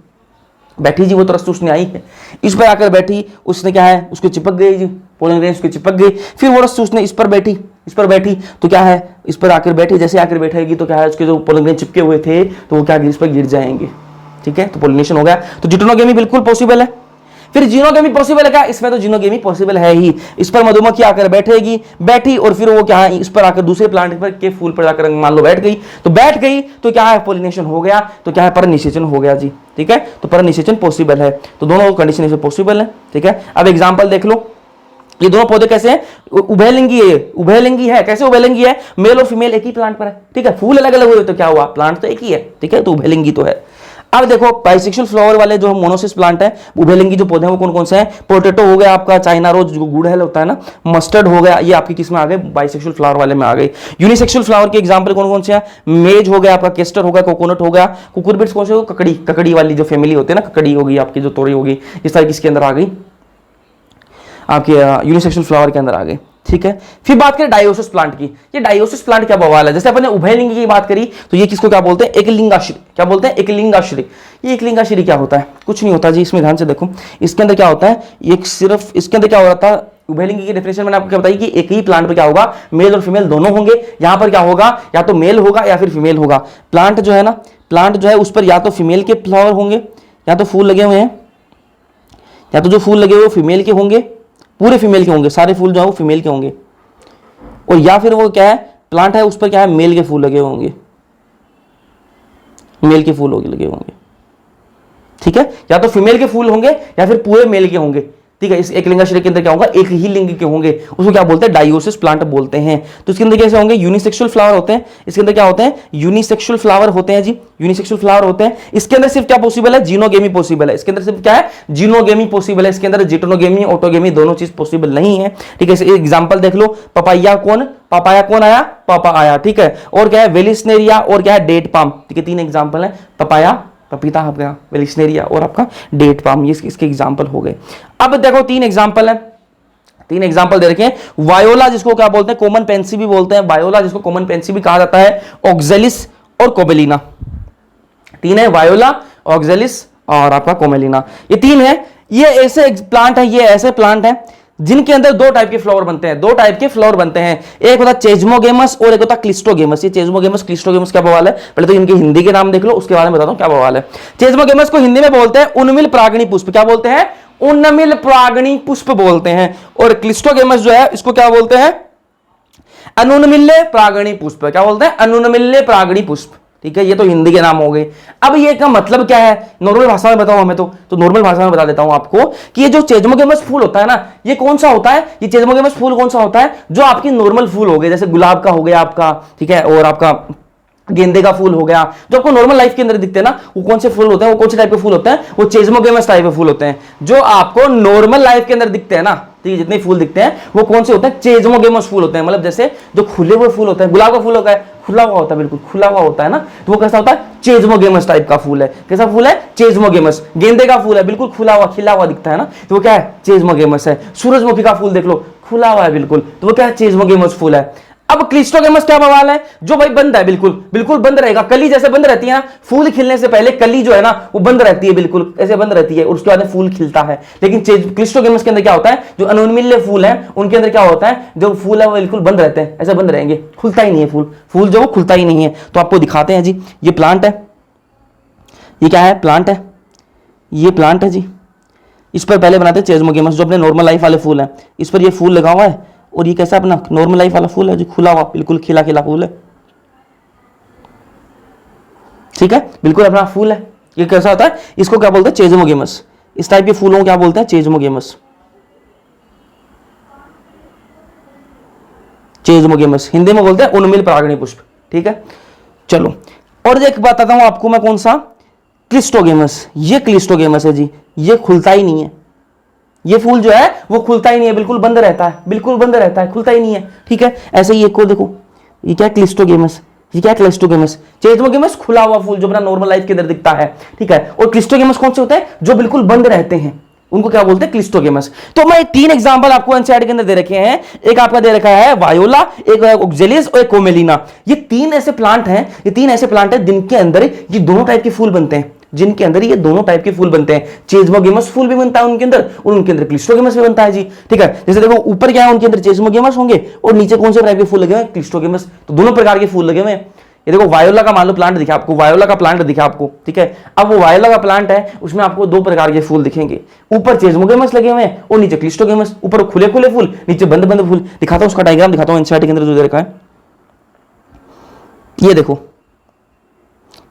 जी, वो तो रस चूसने आई है, इस पर आकर बैठी, उसने क्या है, उसको चिपक गई जी, पोलन ग्रेन उसको चिपक गई, फिर वो रस चूसने इस पर बैठी तो क्या है, इस पर आकर बैठी, जैसे आकर बैठेगी तो क्या है, उसके जो पोलन ग्रेन चिपके हुए थे तो वो क्या इस पर गिर जाएंगे। ठीक है, तो पोलिनेशन हो गया। तो जिटोनोगेमी बिल्कुल पॉसिबल है। फिर जीनोगेमी पॉसिबल है क्या? इसमें तो जीनोगेमी पॉसिबल है ही। इस पर मधुमक्खी आकर बैठी और फिर वो क्या है, इस पर आकर दूसरे प्लांट पर के फूल पर जाकर मान लो बैठ गई तो क्या है, पोलिनेशन हो गया, तो क्या है, परनिषेचन हो गया जी। ठीक है, तो परनिषेचन पॉसिबल है। तो दोनों कंडीशन इसमें पॉसिबल है। ठीक है, अब एग्जाम्पल देख लो, ये दोनों पौधे कैसे हैं, उभयलिंगी है। कैसे उभयलिंगी है? मेल और फीमेल एक ही प्लांट पर है। ठीक है, फूल अलग अलग हुए तो क्या हुआ, प्लांट तो एक ही है। ठीक है, तो उभयलिंगी तो है। अब देखो बाइसेक्सुअल फ्लावर वाले जो मोनोसिस प्लांट है, उभयलिंगी जो पौधे हैं वो कौन कौन से हैं? पोटैटो हो गया आपका, चाइना रोज जो गुड़हल होता है ना, मस्टर्ड हो गया, ये आपकी किस में आ गए, बाइसेक्सुअल फ्लावर वाले में आ गए। यूनिसेक्सुअल फ्लावर के एग्जांपल कौन कौन से हैं? मेज हो गया आपका, केस्टर हो गया, कोकोनट हो गया, कुकुरबिट्स कौन से हो, ककड़ी वाली जो फैमिली होती है ना, ककड़ी होगी आपकी, जो तोड़ी होगी, इस तरह किसके अंदर आ गई, आपके यूनिसेक्सुअल फ्लावर के अंदर आ गए। ठीक है, फिर बात करें डायोसिस प्लांट की। ये डायोसिस प्लांट क्या बवाल है? जैसे अपन ने उभयलिंगी की बात करी, तो ये किसको क्या बोलते हैं, एकलिंगाश्री। क्या बोलते हैं? एकलिंगाश्री। ये एकलिंगाश्री क्या होता है? कुछ नहीं होता जी, इसमें ध्यान से देखो, इसके अंदर क्या होता है, एक सिर्फ इसके अंदर क्या हो रहा था, उभयलिंगी की डेफिनेशन मैंने आपको क्या बताई कि एक ही प्लांट पर क्या होगा, मेल और फीमेल दोनों होंगे। यहां पर क्या होगा, या तो मेल होगा या फिर फीमेल होगा। प्लांट जो है ना, प्लांट जो है उस पर या तो फीमेल के फ्लावर होंगे, या तो फूल लगे हुए हैं, या तो जो फूल लगे हुए फीमेल के होंगे, पूरे फीमेल के होंगे, सारे फूल जो है वो फीमेल के होंगे, और या फिर वो क्या है, प्लांट है उस पर क्या है, मेल के फूल लगे होंगे, मेल के फूल लगे होंगे। ठीक है, या तो फीमेल के फूल होंगे या फिर पूरे मेल के होंगे। ठीक है, इस एकलिंगाश्री के अंदर क्या होगा, एक ही लिंग के होंगे, उसको क्या बोलते हैं, डायोसिस प्लांट बोलते हैं। तो इसके अंदर कैसे होंगे, यूनिसेक्सुअल फ्लावर होते हैं। इसके अंदर क्या होते हैं, यूनिसेक्सुअल फ्लावर होते हैं जी, यूनिसेक्सुअल फ्लावर होते हैं। इसके अंदर सिर्फ क्या पॉसिबल है, जीनोगेमी पॉसिबल है। इसके अंदर सिर्फ क्या है, जीनोगेमी पॉसिबल है। इसके अंदर जिटोनोगेमी, ऑटोगेमी दोनों चीज पॉसिबल नहीं है। ठीक है, एग्जांपल देख लो, पपाया कौन आया, पापा आया। ठीक है, और क्या है, वेलिस्नेरिया, और क्या है, डेट पाम। ठीक है, तीन एग्जांपल है, पपाया, पपीता आपका, वेलिस्नेरिया और आपका डेट पाम, ये इसके एग्जांपल हो गए। अब देखो तीन एग्जांपल है, तीन एग्जांपल दे रखे हैं। वायोला जिसको क्या बोलते हैं, कॉमन पेंसी भी बोलते हैं, वायोला जिसको कॉमन पेंसी भी कहा जाता है, ऑक्जेलिस और कोबेलिना। तीन है, वायोला, ऑक्जेलिस और आपका कोमेलिना, ये तीन है। ये ऐसे प्लांट है, ये ऐसे प्लांट है जिनके अंदर दो टाइप के फ्लावर बनते हैं, दो टाइप के फ्लावर बनते हैं। एक होता है चेजमोगेमस और एक होता है क्लिस्टोगेमस। ये चेजमोगेमस क्लिस्टोगेमस क्या बवाल है, पहले तो इनके हिंदी के नाम देख लो, उसके बारे में बताता हूं क्या बवाल है। चेजमोगेमस को हिंदी में बोलते हैं उन्मिल परागणी पुष्प। क्या बोलते हैं, उन्मिल परागणी पुष्प बोलते हैं। और क्लिस्टोगेमस जो है इसको क्या बोलते हैं, अनुन्मिल्य परागणी पुष्प। क्या बोलते हैं, अनुन्मिल्य परागणी पुष्प। ठीक है, ये तो हिंदी के नाम हो गए। अब ये का मतलब क्या है, नॉर्मल भाषा में बताओ हमें, तो नॉर्मल भाषा में बता देता हूं आपको कि ये जो चेजमोगेमस फूल होता है ना, ये कौन सा होता है, ये चेजमोगेमस फूल कौन सा होता है, जो आपकी नॉर्मल फूल हो गए, जैसे गुलाब का हो गया आपका, ठीक है, और आपका गेंदे का फूल हो गया, जो आपको नॉर्मल लाइफ के अंदर दिखते हैं ना, वो कौन से फूल होते हैं, वो कौन से टाइप के फूल होते हैं, वो चेजमोगेमस टाइप के फूल होते हैं। जो आपको नॉर्मल लाइफ के अंदर दिखते हैं ना, ठीक है, जितने फूल दिखते हैं वो कौन से होते हैं, चेजमोगेमस फूल होते हैं। मतलब जैसे जो खुले हुए फूल होते हैं, गुलाब का फूल होता है, खुला हुआ होता है, बिल्कुल खुला हुआ होता है ना, तो वो कैसा होता है, चेजमोगेमस टाइप का फूल है। कैसा फूल है, चेजमोगेमस। गेंदे का फूल है, बिल्कुल खुला हुआ खिला हुआ दिखता है ना, तो वो क्या है, चेजमोगेमस है। सूरजमुखी का फूल देख लो, खुला हुआ है बिल्कुल, तो वो क्या है, चेजमोगेमस फूल है। अब क्लिस्टोगेमस क्या बवाल है, जो भाई बंद है, बिल्कुल बिल्कुल बंद रहेगा, कली जैसे बंद रहती है ना, फूल खिलने से पहले कली जो है ना वो बंद रहती है, बिल्कुल ऐसे बंद रहती है, और उसके बाद फूल खिलता है। लेकिन क्लिस्टोगेमस के अंदर क्या होता है, जो अनुन्मिल्य फूल है उनके अंदर क्या होता है, जो फूल है वो बिल्कुल बंद रहते हैं, ऐसे बंद रहेंगे, खुलता ही नहीं है फूल जो वो खुलता ही नहीं है। तो आपको दिखाते हैं जी, ये प्लांट है, ये क्या है, प्लांट है, ये प्लांट है जी। इस पर पहले बनाते हैं चेजमोगेमस, जो अपने नॉर्मल लाइफ वाले फूल है, इस पर ये फूल लगा हुआ है, और ये कैसा अपना नॉर्मल लाइफ वाला फूल है जो खुला हुआ, बिल्कुल खिला खिला फूल है। ठीक है, बिल्कुल अपना फूल है। ये कैसा होता है, इसको क्या बोलते हैं, चेजमोगेमस। इस टाइप के फूलों को क्या बोलते हैं, चेजमोगेमस। चेजमोगेमस हिंदी में बोलते हैं उन्मिल परागणी पुष्प। ठीक है, चलो और एक बताता हूं आपको मैं, कौन सा, क्लिस्टोगेमस, ये क्लिस्टोगेमस है जी, ये खुलता ही नहीं है, ये फूल जो है वो खुलता ही नहीं है, बिल्कुल बंद रहता है, बिल्कुल बंद रहता है, खुलता ही नहीं है, ठीक है। ऐसे ही एक को देखो, ये क्या क्लिस्टोगेमस, ये क्या क्लिस्टोगेमस, चेस्मोगेमस खुला हुआ फूल जो अपना नॉर्मल लाइफ के अंदर दिखता है, ठीक है। और क्लिस्टोगेमस कौन से होते हैं, जो बिल्कुल बंद रहते हैं, उनको क्या बोलते हैं, क्लिस्टोगेमस। तो मैं 3 एग्जांपल आपको एनसीईआरटी के अंदर दे रखे हैं, एक आपका दे रखा है वायोला, एक ऑक्जेलियस और एक कोमेलिना। ये 3 ऐसे प्लांट हैं, ये 3 ऐसे प्लांट हैं जिनके अंदर ये दोनों टाइप के फूल बनते हैं, जिनके अंदर ये दोनों टाइप के फूल बनते हैं। चेस्मोगेमस फूल भी बनता है उनके अंदर, और उनके अंदर क्लिस्टोगेमस भी बनता है जी, ठीक है। जैसे देखो ऊपर क्या है, उनके अंदर चेस्मोगेमस होंगे और नीचे कौन से टाइप के फूल लगे हुए हैं, क्लिस्टोगेमस। तो दोनों प्रकार के फूल लगे हुए हैं। ये देखो वायोला का मान लो प्लांट दिखा आपको, वायोला का प्लांट दिखा आपको, ठीक है। अब वो वायोला का प्लांट है, उसमें आपको 2 प्रकार के फूल दिखेंगे, ऊपर चेस्मोगेमस लगे हुए हैं और नीचे क्लिस्टोगेमस, ऊपर खुले खुले फूल, नीचे बंद बंद फूल। दिखाता हूं उसका डायग्राम, दिखाता हूं एनसीईआरटी के अंदर जो दे रखा है, ये देखो,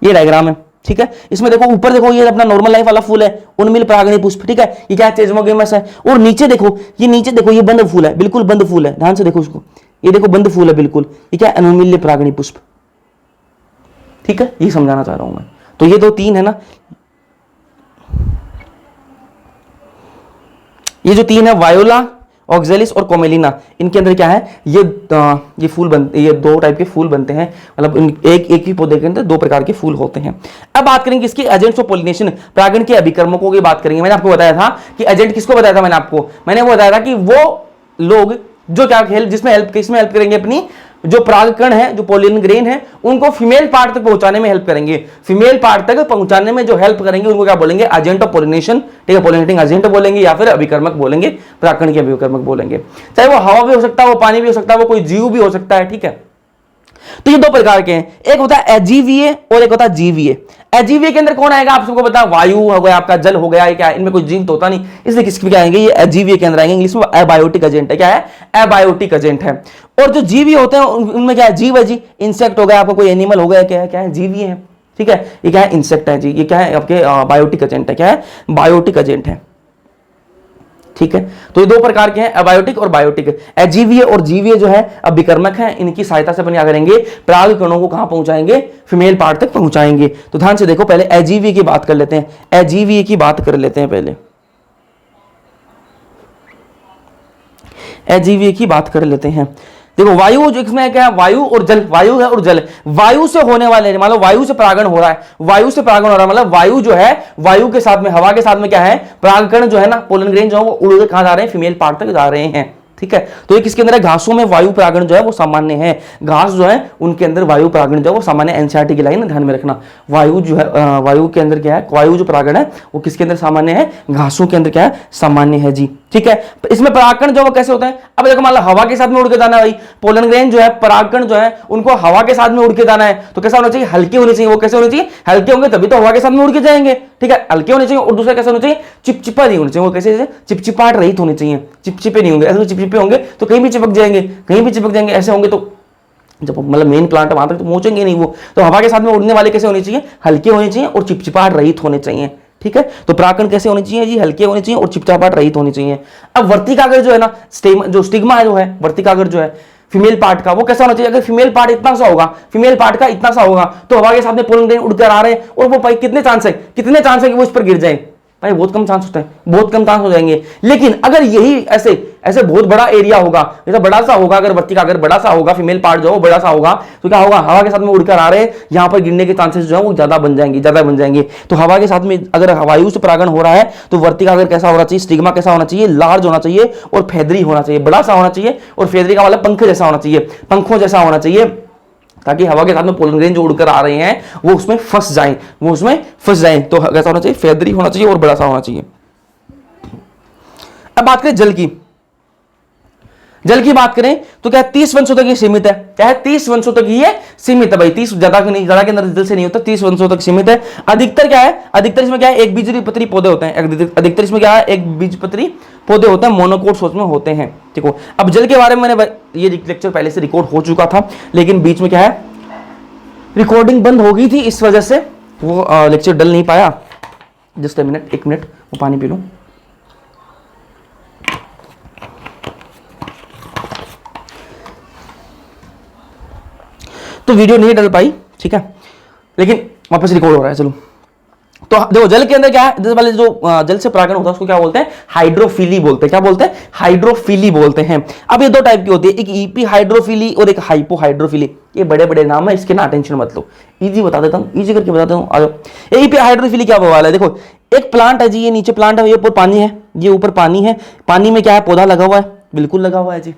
ये डायग्राम है, ठीक है। इसमें देखो ऊपर देखो ये अपना नॉर्मल लाइफ वाला फूल है, उन्मिल परागणी पुष्प, ठीक है। ये क्या चेस्मोगेमस है, और नीचे देखो, ये नीचे देखो, ये बंद फूल है, बिल्कुल बंद फूल है, ध्यान से देखो उसको, ये देखो बंद फूल है बिल्कुल, ये क्या अनुमिल्य परागणी पुष्प, ठीक है। ये समझाना चाह रहा हूं मैं। तो ये 2-3 है ना, ये जो 3 है वायोला, ऑक्जेलिस और कोमेलिना, इनके अंदर क्या है, ये फूल बनते, ये 2 टाइप के फूल बनते हैं, मतलब एक ही पौधे के अंदर 2 प्रकार के फूल होते हैं। अब बात करेंगे इसके एजेंट्स ऑफ पॉलिनेशन, परागण के अभिकर्मकों की बात करेंगे। मैंने आपको बताया था कि एजेंट किसको बताया था, मैंने वो बताया था कि वो लोग जो क्या किसमें हेल्प करेंगे, अपनी जो परागकण है, जो पोलिन ग्रेन है, उनको फीमेल पार्ट तक पहुंचाने में हेल्प करेंगे। फीमेल पार्ट तक पहुंचाने में जो हेल्प करेंगे उनको क्या बोलेंगे, एजेंट ऑफ पॉलिनेशन, ठीक है। पॉलिनेटिंग एजेंट बोलेंगे या फिर अभिकर्मक बोलेंगे, परागकण के अभिकर्मक बोलेंगे। चाहे वो हवा भी हो सकता है, वो पानी भी हो सकता है, वो कोई जीव भी हो सकता है, ठीक है। तो ये 2 प्रकार के हैं, एक होता है एजीवीए और एक होता है जीवीए। एजीवीए के अंदर कौन आएगा, आप सबको पता है, वायु हो गया, आपका जल हो गया, ये क्या है, इनमें कोई जीव तो होता नहीं, इसलिए किसके क्या आएंगे, ये एजीवीए के अंदर आएंगे। इंग्लिश में एबायोटिक एजेंट है, क्या है, एबायोटिक एजेंट है। और जो जीवी होते हैं उनमें क्या है, जीव है जी, इंसेक्ट हो गया, आपको कोई एनिमल हो गया, क्या है, जीवी है, ठीक है। ये क्या है, इंसेक्ट है जी, ये क्या है, आपके बायोटिक एजेंट है, क्या है, बायोटिक एजेंट है, ठीक है। तो ये 2 प्रकार के हैं, अबायोटिक और बायोटिक। एजीवीय और जीवीय जो है अभिकर्मक हैं, इनकी सहायता से अपन क्या करेंगे, पराग कणों को कहां पहुंचाएंगे, फीमेल पार्ट तक पहुंचाएंगे। तो ध्यान से देखो, पहले एजीवीय की बात कर लेते हैं, एजीवीय की बात कर लेते हैं, पहले एजीवीय की बात कर लेते हैं। देखो वायु जो इसमें क्या है, वायु और जल, वायु है और जल, वायु से होने वाले, मान लो वायु से परागण हो रहा है, वायु से परागण हो रहा है, मतलब वायु जो है, वायु के साथ में, हवा के साथ में क्या है, परागकण जो है ना, पोलन ग्रेन जो है वो उड़ के कहां जा रहे हैं, फीमेल पार्ट तक जा रहे हैं, ठीक है। तो ये किसके अंदर है, घासों में वायु परागण जो है वो सामान्य है, घास जो है उनके अंदर वायु परागण जो है वो सामान्य। एनसीईआरटी की लाइन ध्यान में रखना, वायु जो है, वायु के अंदर क्या है, वायु जो परागण है वो किसके अंदर सामान्य है, घासों के अंदर क्या है, सामान्य है जी, ठीक है। इसमें परागकण जो वो कैसे होता है, अब देखो मान लो हवा के साथ में उड़ के जाना है भाई, पोलन ग्रेन जो है, परागकण जो है उनको हवा के साथ में उड़ के जाना है, तो कैसा होना चाहिए, हल्के होने चाहिए। वो कैसे होने चाहिए, हल्के होंगे तभी तो हवा के साथ में उड़ के जाएंगे, ठीक है, हल्के होने चाहिए। और दूसरा कैसे होना चाहिए, चिपचिपा नहीं होना चाहिए, वो कैसे, चिपचिपाहट रहित होने चाहिए, चिपचिपे नहीं होंगे, ऐसे चिपचिपे होंगे तो कहीं भी चिपक जाएंगे, कहीं भी चिपक जाएंगे, ऐसे होंगे तो जब मतलब मेन प्लांट वहां तक तो पहुंचेंगे नहीं वो। तो हवा के साथ में उड़ने वाले कैसे होने चाहिए, हल्के होने चाहिए और चिपचिपाहट रहित होने चाहिए, ठीक है। तो परागकण कैसे होने चाहिए जी, हल्के होने चाहिए और चिपचिपाहट रहित होनी चाहिए। अब वर्तिकाग्र जो है ना, जो स्टिग्मा जो है, वर्तिकाग्र जो है फीमेल पार्ट का, वो कैसा होना चाहिए, अगर फीमेल पार्ट इतना सा होगा, फीमेल पार्ट का इतना सा होगा, तो हवा के साथ में पोलन ग्रेन उड़कर आ रहे हैं, और वो भाई कितने चांस है कि वो इस पर गिर जाए, भाई बहुत कम चांस होता है, बहुत कम चांस हो जाएंगे। लेकिन अगर यही ऐसे ऐसे बहुत बड़ा एरिया होगा, जैसे बड़ा सा होगा, अगर वर्तिका अगर बड़ा सा होगा, फीमेल पार्ट जो बड़ा सा होगा, तो क्या होगा, हवा के साथ में उड़कर आ रहे हैं, यहां पर गिरने के चांसेस जो है वो ज्यादा बन जाएंगे। तो हवा के साथ में अगर वायु से परागण हो रहा है, तो वर्तिका अगर कैसा होना चाहिए, स्टिग्मा कैसा होना चाहिए, लार्ज होना चाहिए और फेदरी होना चाहिए, बड़ा सा होना चाहिए, और फेदरी का मतलब पंख जैसा होना चाहिए, पंखों जैसा होना चाहिए, ताकि हवा के साथ में पोलन ग्रेन जो उड़कर आ रहे हैं वो उसमें फंस जाएं, तो कैसा होना चाहिए, फेदरी होना चाहिए और बड़ा सा होना चाहिए। अब बात करें जल की बात करें तो क्या 30 वंशों तक ये सीमित है, क्या है, 30 वंशों तक ये सीमित है भाई, 30 ज्यादा के अंदर जल से नहीं होता, 30 वंशों तक सीमित है। अधिकतर क्या है, अधिकतर इसमें क्या है, एक बीजपत्री पौधे होते हैं, अधिकतर इसमें क्या है, एक बीजपत्री पौधे होते हैं, मोनोकोट सोच में होते हैं, ठीक हो। अब जल के बारे में मैंने ये लेक्चर पहले से रिकॉर्ड हो चुका था, लेकिन बीच में क्या है, रिकॉर्डिंग बंद हो गई थी, इस वजह से वो लेक्चर डल नहीं पाया। जस्ट एक मिनट वो पानी पी लूं। तो वीडियो नहीं डल पाई, ठीक है, लेकिन वापस रिकॉर्ड हो रहा है, चलो तो देखो जल के अंदर क्या है, जैसे वाले जो जल से परागण होता है उसको क्या बोलते हैं, हाइड्रोफिली बोलते हैं। क्या बोलते हैं, हाइड्रोफिली बोलते हैं। अब ये दो टाइप की होती है, एक ईपी हाइड्रोफिली और एक हाइपो हाइड्रोफिली। ये बड़े बड़े नाम है, इसके ना टेंशन मत लो, इजी बता देता हूं, इजी करके बताता हूं। आ जाओ। ईपी हाइड्रोफिली क्या बवाल है, देखो एक प्लांट है जी, ये नीचे प्लांट है, ये ऊपर पानी है, ये ऊपर पानी है, पानी में क्या है, पौधा लगा हुआ है, बिल्कुल लगा हुआ है जी,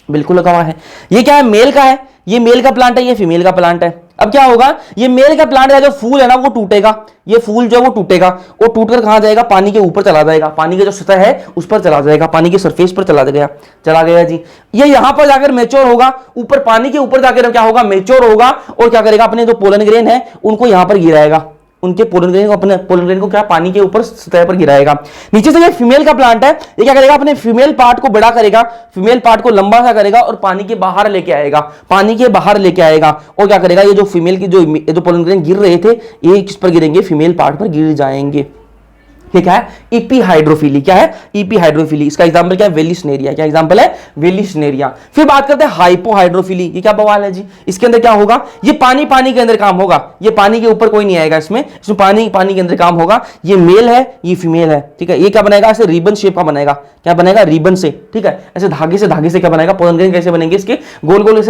बिल्कुल लगा हुआ है। ये क्या है, मेल का है, ये मेल का प्लांट है, ये फीमेल का प्लांट है। अब क्या होगा, ये मेल का प्लांट का जो फूल है ना वो टूटेगा, ये फूल जो है वो टूटेगा, वो टूटकर कहां जाएगा, पानी के ऊपर चला जाएगा, पानी की जो सतह है उस पर चला जाएगा, पानी की सरफेस पर चला गया जी। ये यहां पर जाकर मैच्योर होगा, ऊपर पानी के ऊपर जाकर क्या होगा, मैच्योर होगा, और क्या करेगा, अपने जो पोलन ग्रेन है उनको यहां पर गिराएगा, उनके पोलन ग्रेन को, अपने पोलन ग्रेन को क्या पानी के ऊपर सतह पर गिराएगा। नीचे से ये फीमेल का प्लांट है, ये क्या करेगा, अपने फीमेल पार्ट को बड़ा करेगा, फीमेल पार्ट को लंबा सा करेगा और पानी के बाहर लेके आएगा, पानी के बाहर लेके आएगा, और क्या करेगा, ये जो फीमेल की जो पोलन ग्रेन गिर रहे थे ये किस पर गिरेंगे, फीमेल पार्ट पर गिर जाएंगे। ये क्या है, ईपी हाइड्रोफिली। क्या है, ईपी हाइड्रोफिली। इसका एग्जांपल क्या है, वेलिस्नेरिया। क्या एग्जांपल है, वेलिस्नेरिया। फिर बात करते हैं हाइपो हाइड्रोफिली। ये क्या बवाल है जी, इसके अंदर क्या होगा, ये पानी पानी के अंदर काम होगा, ये पानी के ऊपर कोई नहीं आएगा, इसमें पानी पानी के अंदर काम होगा। ये मेल है, ये फीमेल है, ठीक है। ये क्या बनाएगा, ऐसे रिबन शेप का बनाएगा, क्या बनेगा, रिबन से, ठीक है, ऐसे धागे से क्या बनाएगा, पोलन ग्रेन कैसे बनेंगे इसके, गोल गोल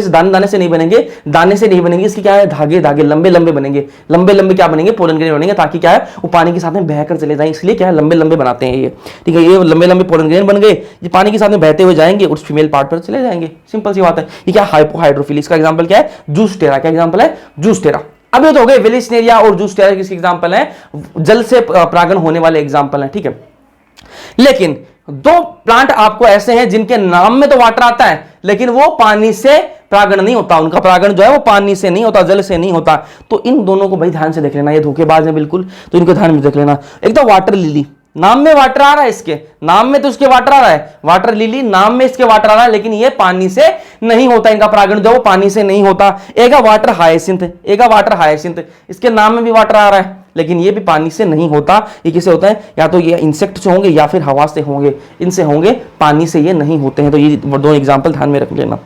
से दाने दाने से नहीं बनेंगे, दाने से नहीं बनेंगे, इसके क्या है, धागे धागे लंबे लंबे बनेंगे, लंबे लंबे क्या बनेंगे, पोलन ग्रेन बनेंगे, ताकि क्या है वो पानी के साथ में बहकर चले जाएं, इसलिए क्या है लंबे लंबे बनाते हैं ये, ठीक है। ये लंबे लंबे पोलन ग्रेन बन गए, ये पानी के साथ में बहते हुए जाएंगे, उस फीमेल पार्ट पर चले जाएंगे, सिंपल सी बात है। ये क्या, हाइपो हाइड्रोफिली। इसका एग्जांपल क्या है, जूस्टेरा। क्या एग्जांपल है, जूस्टेरा। अब ये तो हो गए वेलिस्नेरिया और जूस्टेरा किसके एग्जांपल है, जल से परागण होने वाले एग्जांपल है, ठीक है। लेकिन दो प्लांट आपको ऐसे हैं जिनके नाम में तो वाटर आता है, लेकिन वो पानी से परागण नहीं होता, उनका परागण जो है वो पानी से नहीं होता, जल से नहीं होता। तो इन दोनों को भाई ध्यान से देख लेना, ये धोखेबाज है बिल्कुल, तो इनको ध्यान में देख लेना। एक तो वाटर लिली, नाम में वाटर आ रहा है, इसके नाम में तो इसके वाटर आ रहा है, वाटर लिली नाम में इसके वाटर आ रहा है, लेकिन ये पानी से नहीं होता, इनका परागण जो वो पानी से नहीं होता। एगा वाटर हायासिंथ, एगा वाटर हायासिंथ, इसके नाम में भी वाटर आ रहा है, लेकिन ये भी पानी से नहीं होता। ये किससे होता है, या तो ये इंसेक्ट से होंगे या फिर हवा से होंगे, इनसे होंगे, पानी से ये नहीं होते हैं। तो ये दो एग्जाम्पल ध्यान में रख लेना।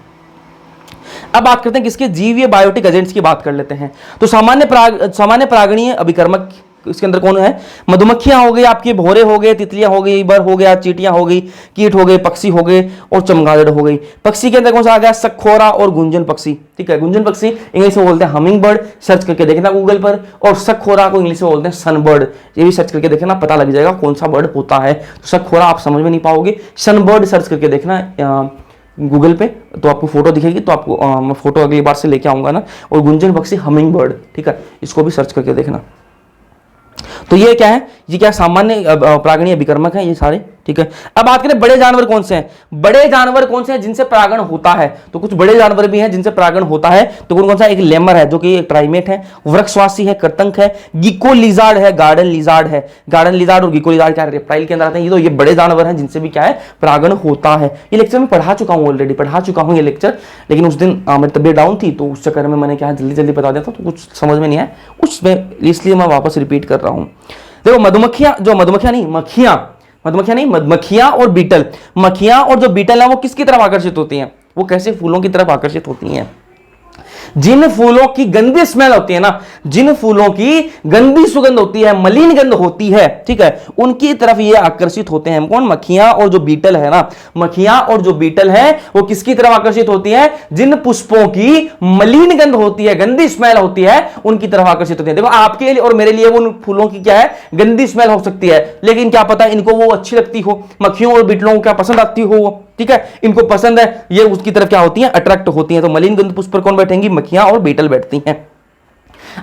अब बात करते हैं किसके, जीवीय बायोटिक एजेंट्स की बात कर लेते हैं। तो सामान्य परागणीय अभिकर्मक इसके अंदर कौन है, मधुमक्खियां हो गई, आपके भौरे हो गए, तितलियां हो गई, बर हो गया, चींटियां हो गई, कीट हो गए, पक्षी हो गए और चमगादड़ हो गई। पक्षी के अंदर कौन सा आ गया, सखोरा और गुंजन पक्षी, ठीक है। गुंजन पक्षी इंग्लिश में बोलते हैं हमिंग बर्ड, सर्च करके देखना गूगल पर, और सखोरा को इंग्लिश में बोलते हैं सनबर्ड, ये भी सर्च करके देखना, पता लग जाएगा कौन सा बर्ड होता है। तो सखोरा आप समझ में नहीं पाओगे, सनबर्ड सर्च करके देखना गूगल पे, तो आपको फोटो दिखेगी, तो आपको मैं फोटो अगली बार से लेके आऊंगा ना। और गुंजन पक्षी हमिंग बर्ड, ठीक है, इसको भी सर्च करके देखना। तो ये क्या है, ये क्या सामान्य परागणीय अभिकर्मक हैं ये सारे, ठीक है। अब बात करें बड़े जानवर कौन से हैं, बड़े जानवर कौन से हैं जिनसे परागण होता है, तो कुछ बड़े जानवर भी हैं जिनसे परागण होता है। तो कौन कौन सा, एक लेमर है जो कि एक ट्राइमेट है, वृक्षवासी है, करतंक है, गिको लिजार्ड है, गार्डन लिजार्ड है। गार्डन लिजार्ड और गिको लिजार्ड क्या रेप्टाइल के अंदर आते हैं। ये तो ये बड़े जानवर हैं जिनसे भी क्या है परागण होता है। ये लेक्चर में पढ़ा चुका हूँ, ऑलरेडी पढ़ा चुका हूँ ये लेक्चर, लेकिन उस दिन मेरी तबियत डाउन थी तो उस चक्कर में मैंने क्या जल्दी जल्दी बता दिया था, तो कुछ समझ में नहीं आया उसमें, इसलिए मैं वापस रिपीट कर रहा हूँ। देखो मधुमक्खियां मधुमक्खियां और बीटल, मक्खियां और जो बीटल है वो किसकी तरफ आकर्षित होती हैं, वो कैसे फूलों की तरफ आकर्षित होती हैं, जिन फूलों की गंदी स्मेल होती है ना, जिन फूलों की गंदी सुगंध होती है, मलिन गंध होती है, ठीक है, उनकी तरफ ये आकर्षित होते हैं। कौन, मक्खियां और जो बीटल है ना, मक्खियां और जो बीटल है वो किसकी तरफ आकर्षित होती है, जिन पुष्पों की मलिन गंध होती है, गंदी स्मेल होती है, उनकी तरफ आकर्षित होती है। देखो आपके लिए और मेरे लिए वो फूलों की क्या है, गंदी स्मेल हो सकती है, लेकिन क्या पता इनको वो अच्छी लगती हो, मक्खियों और बीटलों को क्या पसंद आती हो वो, ठीक है, इनको पसंद है, ये उसकी तरफ क्या होती हैं, अट्रैक्ट होती हैं। तो मलिन गंध पुष्प पर कौन बैठेंगी, मक्खियां और बीटल बैठती हैं।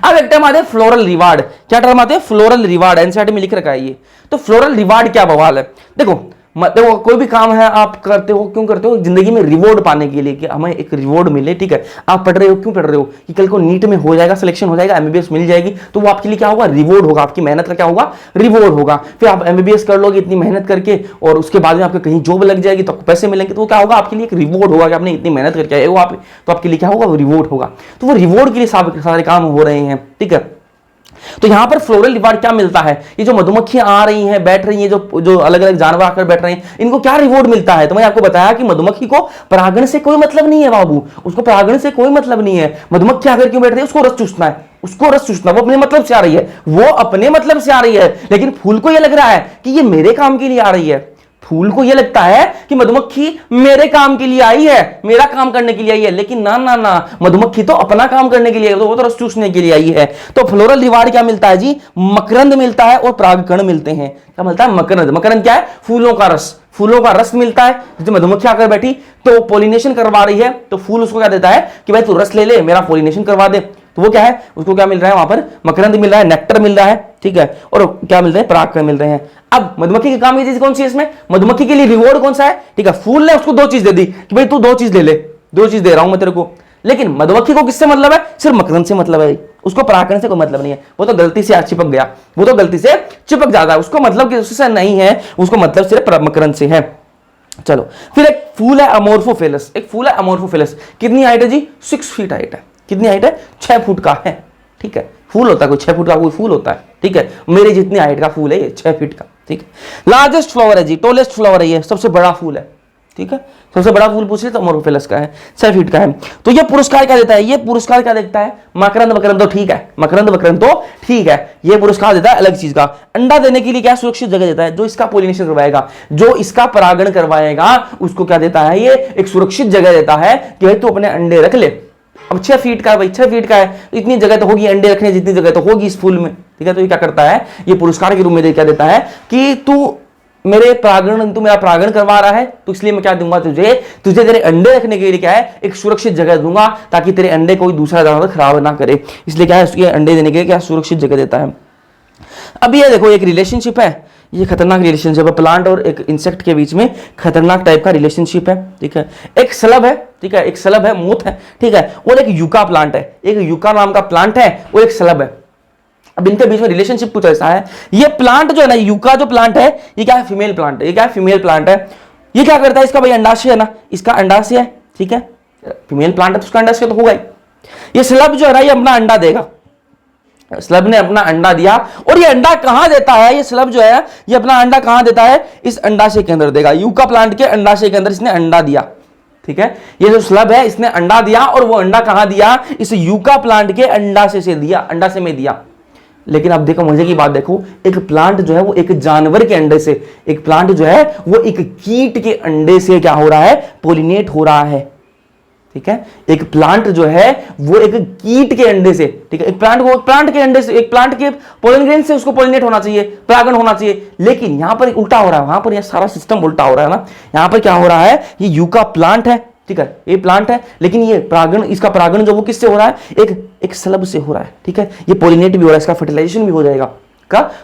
अब एक टर्म आते हैं फ्लोरल रिवार्ड। क्या टर्म आते हैं, फ्लोरल रिवार्ड, एनसीईआरटी में लिख रखा है ये। तो फ्लोरल रिवार्ड क्या बवाल है, देखो कोई भी काम है आप करते हो, क्यों करते हो, जिंदगी में रिवॉर्ड पाने के लिए, कि हमें एक रिवॉर्ड मिले, ठीक है। आप पढ़ रहे हो, क्यों पढ़ रहे हो, कि कल को नीट में हो जाएगा, सिलेक्शन हो जाएगा, एमबीबीएस मिल जाएगी, तो वो आपके लिए क्या होगा, रिवॉर्ड होगा, आपकी मेहनत का क्या होगा, रिवॉर्ड होगा। फिर आप एमबीबीएस कर लोगे इतनी मेहनत करके, और उसके बाद में आपको कहीं जॉब लग जाएगी तो आपको पैसे मिलेंगे, तो वो क्या होगा, आपके लिए एक रिवॉर्ड होगा कि आपने इतनी मेहनत करके आए हो, तो आपके लिए क्या होगा, वो रिवॉर्ड होगा। तो वो रिवॉर्ड के लिए सारे काम हो रहे हैं, ठीक है। तो यहां पर फ्लोरल रिवार्ड क्या मिलता है, ये जो मधुमक्खियां आ रही हैं, बैठ रही हैं, जो जो अलग अलग जानवर आकर बैठ रहे हैं, इनको क्या रिवॉर्ड मिलता है। तो मैंने आपको बताया कि मधुमक्खी को परागण से कोई मतलब नहीं है बाबू, उसको परागण से कोई मतलब नहीं है। मधुमक्खी आकर क्यों बैठ रही है, उसको रस चूसना है, उसको रस चूसना, वो अपने मतलब से आ रही है, वो अपने मतलब से आ रही है। लेकिन फूल को यह लग रहा है कि ये मेरे काम के लिए आ रही है, फूल को यह लगता है कि मधुमक्खी मेरे काम के लिए आई है, मेरा काम करने के लिए आई है। लेकिन ना ना ना, मधुमक्खी तो अपना काम करने के लिए, तो वो तो रस चूसने के लिए आई है। तो फ्लोरल रिवार्ड क्या मिलता है जी, मकरंद मिलता है और परागकण मिलते हैं। क्या मिलता है, मकरंद। मकरंद क्या है, फूलों का रस, फूलों का रस मिलता है। जब मधुमक्खी आकर बैठी तो पॉलिनेशन करवा रही है, तो फूल उसको क्या देता है कि भाई तू रस ले ले, मेरा पॉलिनेशन करवा दे। तो वो क्या है, उसको क्या मिल रहा है, वहां पर मकरंद मिल रहा है, नेक्टर मिल रहा है, ठीक है, और क्या मिल रहा है, परागकण मिल रहे हैं। अब मधुमक्खी के काम की चीज कौन सी है इसमें, मधुमक्खी के लिए रिवॉर्ड कौन सा है, ठीक है, फूल ने उसको दो चीज दे दी कि भाई तू दो चीज ले ले, दो चीज दे रहा हूं मैं तेरे को। लेकिन मधुमक्खी को किससे मतलब है, सिर्फ मकरंद से मतलब है, उसको परागकण से कोई मतलब नहीं है। वो तो गलती से चिपक गया, वो तो गलती से चिपक जाता है, उसको मतलब कि उससे नहीं है, उसको मतलब सिर्फ मकरंद से है। चलो फिर एक फूल है अमोर्फोफेलस, एक फूल है अमोर्फोफेलस। कितनी हाइट है जी, 6 फीट हाइट है। कितनी हाइट है, 6 फुट का है, ठीक है। फूल होता है कोई 6 फुट का, कोई फूल होता है, ठीक है, मेरे जितनी हाइट का फूल है ये, 6 फीट का, ठीक है। लार्जेस्ट फ्लावर है जी, टोलेस्ट फ्लावर है, ये सबसे बड़ा फूल है, ठीक है, सबसे बड़ा फूल पूछ रहे तो अमोर्फोफेलस का है, 6 फीट का है। तो ये पुरस्कार क्या देता है, ये पुरस्कार क्या देता है, मकरंद। मकरंद तो ठीक है, मकरंद मकरंद तो ठीक है, ये पुरस्कार देता है अलग चीज का। अंडा देने के लिए क्या सुरक्षित जगह देता है, जो इसका पॉलिनेशन करवाएगा, जो इसका परागण करवाएगा, उसको क्या देता है, ये एक सुरक्षित जगह देता है कि भाई तू अपने अंडे रख ले। अब 6 फीट का है भाई, 6 फीट का है, इतनी जगह तो होगी, अंडे रखने जितनी जगह तो होगी इस फूल में, ठीक है। तो ये क्या करता है, ये पुरस्कार के रूप में क्या देता है कि तू मेरा परागण करवा रहा है, तो इसलिए मैं क्या दूंगा तुझे तेरे अंडे रखने के लिए क्या है, एक सुरक्षित जगह दूंगा, ताकि तेरे अंडे कोई दूसरा जानवर खराब ना करे। इसलिए क्या है, उसके अंडे देने के लिए क्या सुरक्षित जगह देता है। अब ये देखो एक रिलेशनशिप है, ये खतरनाक रिलेशनशिप है, प्लांट और एक इंसेक्ट के बीच में खतरनाक टाइप का रिलेशनशिप है, ठीक है। एक सलब है, ठीक है, एक सलब है, मोथ है, ठीक है, और एक यूका प्लांट है, एक यूका नाम का प्लांट है और एक सलब है। अब इनके बीच में रिलेशनशिप कुछ ऐसा है, ये प्लांट जो है ना, यूका जो प्लांट है, ये क्या है, फीमेल प्लांट है, ये क्या है, फीमेल प्लांट है। ये क्या करता है, इसका भाई अंडाशय है ना, इसका अंडाशय है, ठीक है, फीमेल प्लांट है तो उसका अंडाशय तो होगा ही। ये स्लब जो है ना, ये अपना अंडा देगा, स्लब ने अपना अंडा दिया, और ये अंडा कहां देता है, ये स्लब जो है ये अपना अंडा कहां देता है, इस अंडाशय के अंदर देगा, यूका प्लांट के अंडाशय के अंदर इसने अंडा दिया, ठीक है। ये जो स्लब है इसने अंडा दिया, और वो अंडा कहां दिया, इस यूका प्लांट के अंडाशय से दिया, अंडाशय में दिया। लेकिन अब देखो मजे की बात देखो, एक प्लांट जो है वो एक जानवर के अंडे से, एक प्लांट जो है वो एक कीट के अंडे से क्या हो रहा है, पोलिनेट हो रहा है, ठीक है। एक प्लांट जो है वो एक कीट के अंडे से, ठीक है, एक प्लांट के अंडे से, एक प्लांट के पोलन ग्रेन से उसको पोलिनेट होना चाहिए, परागण होना चाहिए। लेकिन यहां पर उल्टा हो रहा है, वहां पर यह सारा सिस्टम उल्टा हो रहा है ना। यहां पर क्या हो रहा है, ये यूका प्लांट है, ठीक है, ये प्लांट है, लेकिन ये परागण, इसका परागण जो वो किससे हो रहा है, एक सलब से हो रहा है, ठीक है। ये पोलिनेट भी हो रहा है, इसका फर्टिलाइजेशन भी हो जाएगा,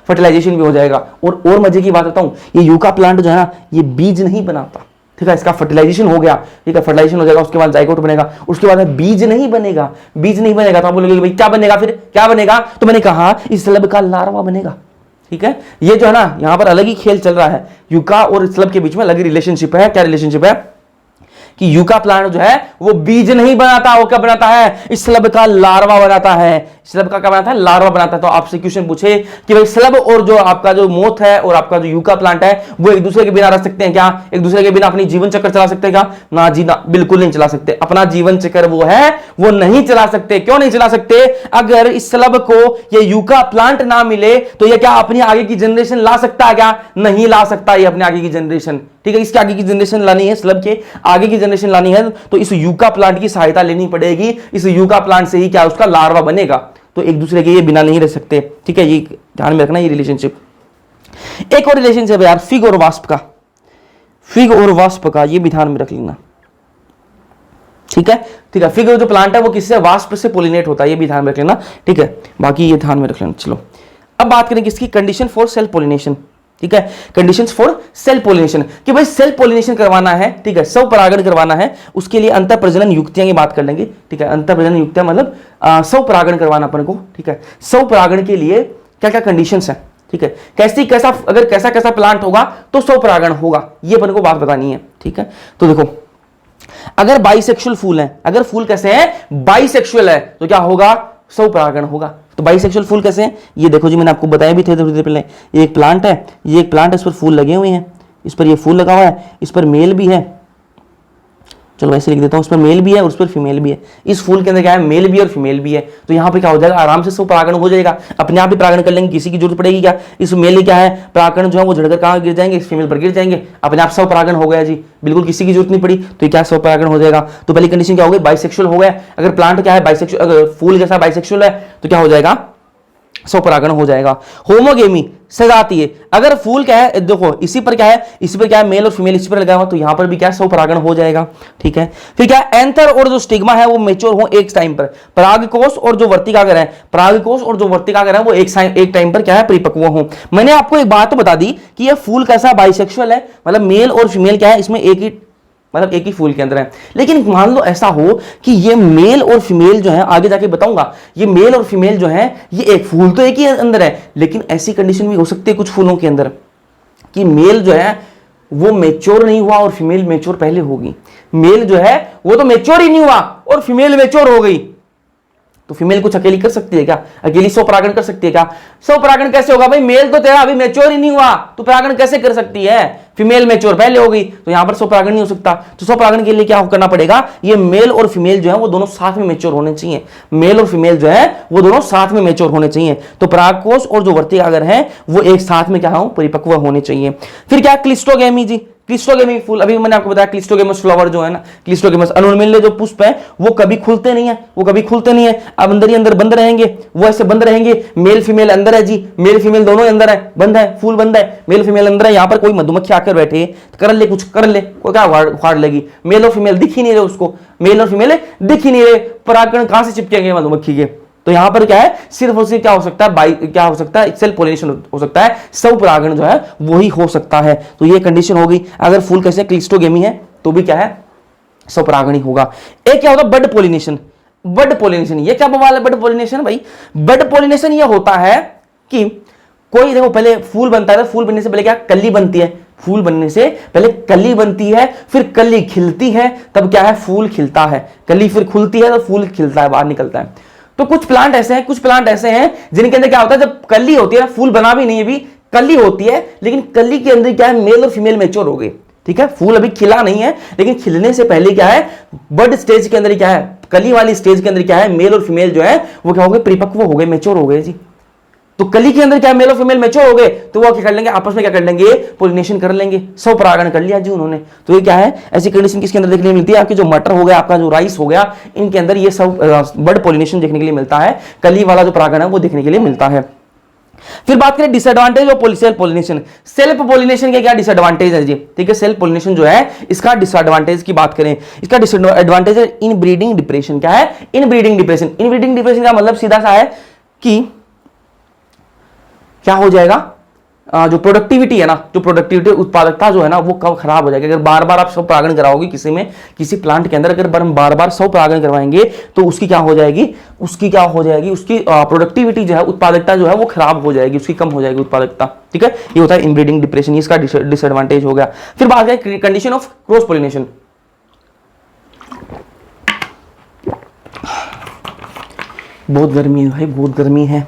फर्टिलाइजेशन भी हो जाएगा। और मजे की बात बताऊं, ये यूका प्लांट जो है ना, ये बीज नहीं बनाता, ठीक है, इसका फर्टिलाइजेशन हो गया, ठीक है, फर्टिलाइजेशन हो जाएगा, उसके बाद जाइगोट बनेगा, उसके बाद बीज नहीं बनेगा, बीज नहीं बनेगा। तो आप बोलोगे भाई क्या बनेगा, फिर क्या बनेगा, तो मैंने कहा इस स्लब का लार्वा बनेगा, ठीक है। ये जो है ना, यहां पर अलग ही खेल चल रहा है, यूका और स्लब के बीच में अलग रिलेशनशिप है। क्या रिलेशनशिप है कि यूका प्लांट जो है वो बीज नहीं बनाता, वो क्या बनाता है, इस स्लब का लार्वा बनाता है, स्लब का क्या बनाता है, लार्वा बनाता है। तो आपसे क्वेश्चन पूछे कि भाई स्लब और जो आपका जो मोथ है और आपका जो यूका प्लांट है वो एक दूसरे के बिना रह सकते हैं क्या, एक दूसरे के बिना अपनी जीवन चक्र चला सकते हैं क्या, ना जी ना, बिल्कुल नहीं चला सकते। अपना जीवन चक्र वो है वो नहीं चला सकते। क्यों नहीं चला सकते, अगर इस स्लब को ये यूका प्लांट ना मिले तो ये क्या अपनी आगे की जनरेशन ला सकता है क्या, नहीं ला सकता ये अपने आगे की जनरेशन, ठीक है। इसके आगे की जनरेशन लानी है, स्लब के आगे की जनरेशन लानी है, तो इस यूका प्लांट की सहायता लेनी पड़ेगी। इस यूका प्लांट से ही क्या उसका लार्वा बनेगा, तो एक दूसरे के ये बिना नहीं रह सकते, ठीक है। ये ध्यान में रखना ये रिलेशनशिप। एक और रिलेशनशिप है यार, फिग और वास्प का, फिग और वास्प का, ये भी ध्यान में रख लेना, ठीक है, ठीक है। फिग जो प्लांट है वो किससे, वास्प से पोलिनेट होता है, ये भी ध्यान में रख लेना, ठीक है। बाकी ये ध्यान में रख लेना। चलो अब बात करें किसकी, कंडीशन फॉर सेल पोलिनेशन, ठीक है, कंडीशंस फॉर सेल पोलिनेशन, कि भाई सेल पोलिनेशन करवाना है, ठीक है, स्व परागण करवाना है, उसके लिए अंतर प्रजनन युक्तियां की बात कर लेंगे, ठीक है। अंतर प्रजनन युक्तियां मतलब स्व परागण करवाना अपन को, ठीक है। स्व परागण के लिए क्या क्या कंडीशंस हैं, ठीक है, कैसा अगर कैसा प्लांट होगा तो स्व परागण होगा, ये अपन को बात बतानी है, ठीक है। तो देखो अगर बाइसेक्सुअल फूल है, अगर फूल कैसे हैं, बाइसेक्सुअल है, तो क्या होगा, स्व परागण होगा। तो तो बाइसेक्सुअल फूल कैसे हैं, ये देखो जी, मैंने आपको बताया भी थे थोड़ी देर पहले, ये एक प्लांट है, ये एक प्लांट है, इस पर फूल लगे हुए हैं, इस पर ये फूल लगा हुआ है, इस पर मेल भी है, चलो ऐसे लिख देता हूँ, उस पर मेल भी है और उस पर फीमेल भी है। इस फूल के अंदर क्या है, मेल भी है और फीमेल भी है। तो यहाँ पे क्या हो जाएगा, आराम से सब परागण हो जाएगा, अपने आप ही परागण कर लेंगे, किसी की जरूरत पड़ेगी क्या। इस मेल क्या है, परागण जो है वो झड़कर कहाँ गिर जाएंगे, इस फीमेल पर गिर जाएंगे, अपने आप सब परागण हो गया जी, बिल्कुल किसी की जरूरत नहीं पड़ी। तो क्या सब परागण हो जाएगा। तो पहली कंडीशन क्या हो गई, बाइसेक्सुअल हो गया। अगर प्लांट क्या है बाइसेक्सुअल, अगर फूल जैसा बाइसेक्सुअल है तो क्या हो जाएगा, स्वपरागण हो जाएगा। होमोगेमी सजाती है, अगर फूल क्या है, देखो इसी पर क्या है, इसी पर क्या है, मेल और फीमेल इसी पर लगा हुआ, तो यहां पर भी क्या है, स्वपरागण हो जाएगा। ठीक है, फिर क्या है, एंथर और जो स्टिग्मा है वो मेच्योर हो एक टाइम पर, परागकोश और जो वर्तिकाग्र है, परागकोश और जो वर्तिकाग्र है वो एक टाइम पर क्या है, परिपक्व हो। मैंने आपको एक बात तो बता दी कि ये फूल कैसा बाइसेक्सुअल है, मतलब मेल और फीमेल क्या है, इसमें एक ही फूल के अंदर है। लेकिन मान लो ऐसा हो कि ये मेल और फीमेल जो है, आगे जाके बताऊंगा, ये मेल और फीमेल जो है ये एक फूल तो एक ही अंदर है, लेकिन ऐसी कंडीशन भी हो सकती है कुछ फूलों के अंदर कि मेल जो है वो मेच्योर नहीं हुआ और फीमेल मेच्योर पहले होगी। मेल जो है वो तो मेच्योर ही नहीं हुआ और फीमेल मेच्योर हो गई, तो फीमेल कुछ अकेली कर सकती है क्या, अकेली स्वपरागण कर सकती है क्या। स्वपरागण कैसे होगा भाई, मेल तो तेरा अभी मैच्योर ही नहीं हुआ, तो परागण कैसे कर सकती है, फीमेल मैच्योर पहले हो गई, तो यहां पर स्वपरागण नहीं हो सकता। तो स्वपरागण के लिए क्या करना पड़ेगा, ये मेल और फीमेल जो है वो दोनों साथ में मैच्योर होने चाहिए, मेल और फीमेल जो है वो दोनों साथ में मैच्योर होने चाहिए। तो परागकोश और जो वर्तिकाग्र है वो एक साथ में क्या हो, परिपक्व होने चाहिए। फिर क्या, क्लिस्टोगेमी जी, क्लिस्टोगेमी फूल, अभी मैंने आपको बताया क्लिस्टोगेमस फ्लावर जो है ना, क्लिस्टोगेमस अनुर्मिल्य जो पुष्प है वो कभी खुलते नहीं है, वो कभी खुलते नहीं है, अब अंदर ही अंदर बंद रहेंगे, वो ऐसे बंद रहेंगे, मेल फीमेल अंदर है जी, मेल फीमेल दोनों अंदर है, बंद है, फूल बंद है, मेल फीमेल अंदर है। यहाँ पर कोई मधुमक्खी आकर बैठे कर ले, कुछ कर ले, कोई क्या उखाड़ लेगी, मेल और फीमेल दिख ही नहीं रहे उसको, मेल और फीमेल दिख ही नहीं रहे, परागण कहां से चिपकेंगे मधुमक्खी के। तो यहां पर क्या है, सिर्फ और सिर्फ क्या हो सकता है, क्या हो सकता है, सेल्फ पोलिनेशन हो सकता है, सब परागण जो है वही हो सकता है। तो ये कंडीशन हो गई। अगर फूल कैसे क्लिस्टोगेमी है तो भी क्या है, सब परागण ही होगा। एक क्या होता है, बड पोलिनेशन। बड पोलिनेशन ये क्या बवाल है, बड पोलिनेशन भाई, बड पोलिनेशन ये होता है कि कोई देखो पहले फूल बनता है, फूल बनने से पहले क्या कली बनती है, फूल बनने से पहले कली बनती है, फिर कली खिलती है, तब क्या है, फूल खिलता है, कली फिर खुलती है तो फूल खिलता है, बाहर निकलता है। तो कुछ प्लांट ऐसे हैं जिनके अंदर क्या होता है, जब कली होती है, फूल बना भी नहीं है, अभी कली होती है, लेकिन कली के अंदर क्या है, मेल और फीमेल मैच्योर हो गए। ठीक है, फूल अभी खिला नहीं है, लेकिन खिलने से पहले क्या है, बड स्टेज के अंदर क्या है, कली वाली स्टेज के अंदर क्या है, मेल और फीमेल जो है वो क्या हो गए, परिपक्व हो गए, मैच्योर हो गए जी। तो कली के अंदर क्या मेल और फीमेल मैच्योर हो गए, तो वो क्या कर लेंगे, आपस में क्या कर लेंगे, पोलिनेशन कर लेंगे, सब परागण कर लिया जी उन्होंने। तो ये क्या है, ऐसी कंडीशन किसके अंदर देखने को मिलती है, आपके जो मटर हो गया, आपका जो राइस हो गया, इनके अंदर ये सब बर्ड पोलिनेशन देखने के लिए मिलता है, कली वाला जो परागण है वो देखने के लिए मिलता है। फिर बात करें disadvantage of self pollination. Self pollination के क्या डिसएडवांटेज है जी, ठीक है, सेल्फ पोलिनेशन जो है इसका डिसएडवांटेज की बात करें, इसका डिसएडवांटेज है इन ब्रीडिंग डिप्रेशन। क्या है, इन ब्रीडिंग डिप्रेशन। इन ब्रीडिंग डिप्रेशन का मतलब सीधा सा है कि क्या हो जाएगा, जो प्रोडक्टिविटी है ना, जो प्रोडक्टिविटी उत्पादकता जो है ना वो कब खराब हो जाएगी। अगर बार बार आप सब परागण कराओगे किसी प्लांट के अंदर, अगर हम बार बार सब परागण करवाएंगे तो उसकी क्या हो जाएगी, उसकी प्रोडक्टिविटी जो है, उत्पादकता जो है वो खराब हो जाएगी, उसकी कम हो जाएगी उत्पादकता। ठीक है, ये होता है इनब्रीडिंग डिप्रेशन, इसका डिसएडवांटेज हो गया। फिर बात है कंडीशन ऑफ क्रॉस पोलिनेशन। बहुत गर्मी है भाई, बहुत गर्मी है,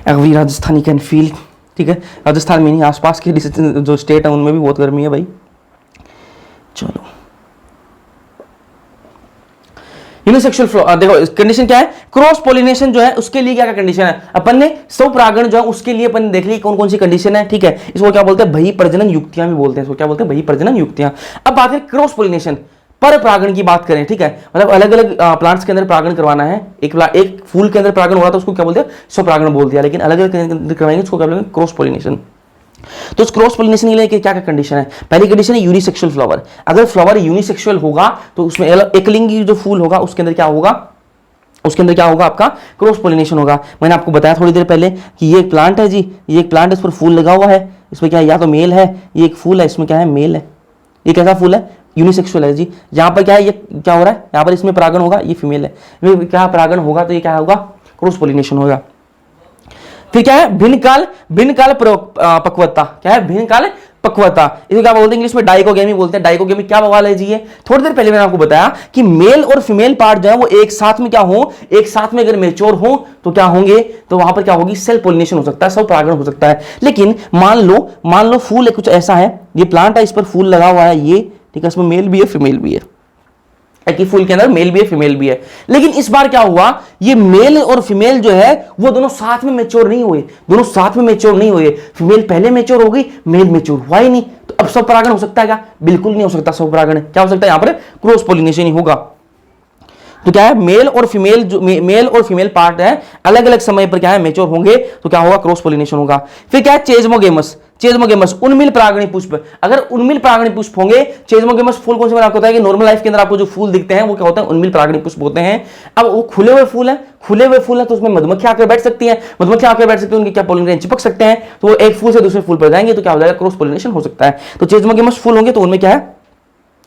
एवरी राजस्थानी कैन फील। ठीक है, राजस्थान में नहीं, आसपास के जो स्टेट है उनमें भी बहुत गर्मी है भाई। चलो, यूनिसेक्सुअल फ्लो, देखो कंडीशन क्या है, क्रॉस पोलिनेशन जो है उसके लिए क्या क्या कंडीशन है, अपन ने स्वपरागण जो है उसके लिए अपन देख ली कौन कौन सी कंडीशन है। ठीक है, इसको क्या बोलते हैं, बही प्रजनन युक्तियां भी बोलते हैं, इसको क्या बोलते हैं, बही प्रजनन युक्तियां। अब बात करें क्रॉस पोलिनेशन, पर परागण की बात करें। ठीक है, मतलब अलग अलग प्लांट्स के अंदर परागण करवाना है, एक फूल के अंदर परागण हो रहा था उसको क्या बोलते हैं, स्वपरागण बोल दिया, लेकिन अलग अलग करवाएंगे उसको क्या बोलेंगे, क्रॉस पोलिनेशन। तो इस क्रॉस पोलिनेशन के लिए क्या क्या कंडीशन है, पहली कंडीशन है यूनिसेक्सुअल फ्लावर। अगर फ्लावर यूनिसेक्सुअल होगा तो उसमें एकलिंगी जो फूल होगा उसके अंदर क्या होगा, आपका क्रॉस पोलिनेशन होगा। मैंने आपको बताया थोड़ी देर पहले कि ये एक प्लांट है जी, ये एक प्लांट है, इस पर फूल लगा हुआ है, इसमें क्या है, या तो मेल है, ये एक फूल है, इसमें क्या है, मेल है। ये कैसा फूल है, यूनिसेक्सुअल है जी। यहाँ पर क्या है, ये क्या हो रहा है, यहाँ पर इसमें परागण होगा, ये फीमेल है, क्या परागण होगा तो ये क्या होगा, क्रॉस पोलिनेशन होगा। फिर क्या है, भिन्न काल पक्वता। क्या है, भिन्न काल पक्वता, इसको क्या बोलते हैं इंग्लिश में? डाइकोगेमी बोलते हैं। डाइकोगेमी क्या बवाल है जी? ये थोड़ी देर पहले मैंने आपको बताया कि मेल और फीमेल पार्ट जो है वो एक साथ में क्या हो, एक साथ में अगर मेच्योर हो तो क्या होंगे, तो वहां पर क्या होगी, सेल्फ पोलिनेशन हो सकता है, सब परागण हो सकता है। लेकिन मान लो फूल कुछ ऐसा है, ये प्लांट है, इस पर फूल लगा हुआ है ये, ठीक है, इसमें मेल भी है फीमेल भी है, एक ही फूल के अंदर मेल भी है फीमेल भी है। लेकिन इस बार क्या हुआ, ये मेल और फीमेल जो है वो दोनों साथ में मैच्योर नहीं हुए, दोनों साथ में मैच्योर नहीं हुए। फीमेल पहले मैच्योर हो गई, मेल मैच्योर हुआ ही नहीं। तो अब सब परागण हो सकता है क्या? बिल्कुल नहीं हो सकता सब परागण। क्या हो सकता है यहां पर? क्रॉस पोलिनेशन ही होगा। तो क्या है, मेल और फीमेल पार्ट है अलग अलग समय पर क्या है मैच्योर होंगे, तो क्या होगा, क्रॉस पोलिनेशन होगा। फिर क्या है, चेजमोगेमस उन्मिल परागणी पुष्प। अगर उन्मिल परागणी पुष्प होंगे, चेजमोगेमस फूल कौन से में आपको होता है कि नॉर्मल लाइफ के अंदर आपको जो फूल दिखते हैं वो क्या होते हैं, उन्मिल परागणी पुष्प होते हैं। अब वो खुले हुए फूल है तो उसमें मधुमक्खी आकर बैठ सकती है, उनके क्या पोलिन ग्रेन चिपक सकते हैं, तो वो एक फूल से दूसरे फूल पर जाएंगे, तो क्या हो जाएगा, क्रॉस पोलिनेशन हो सकता है। तो चेजमोगेमस फूल होंगे तो उनमें क्या है,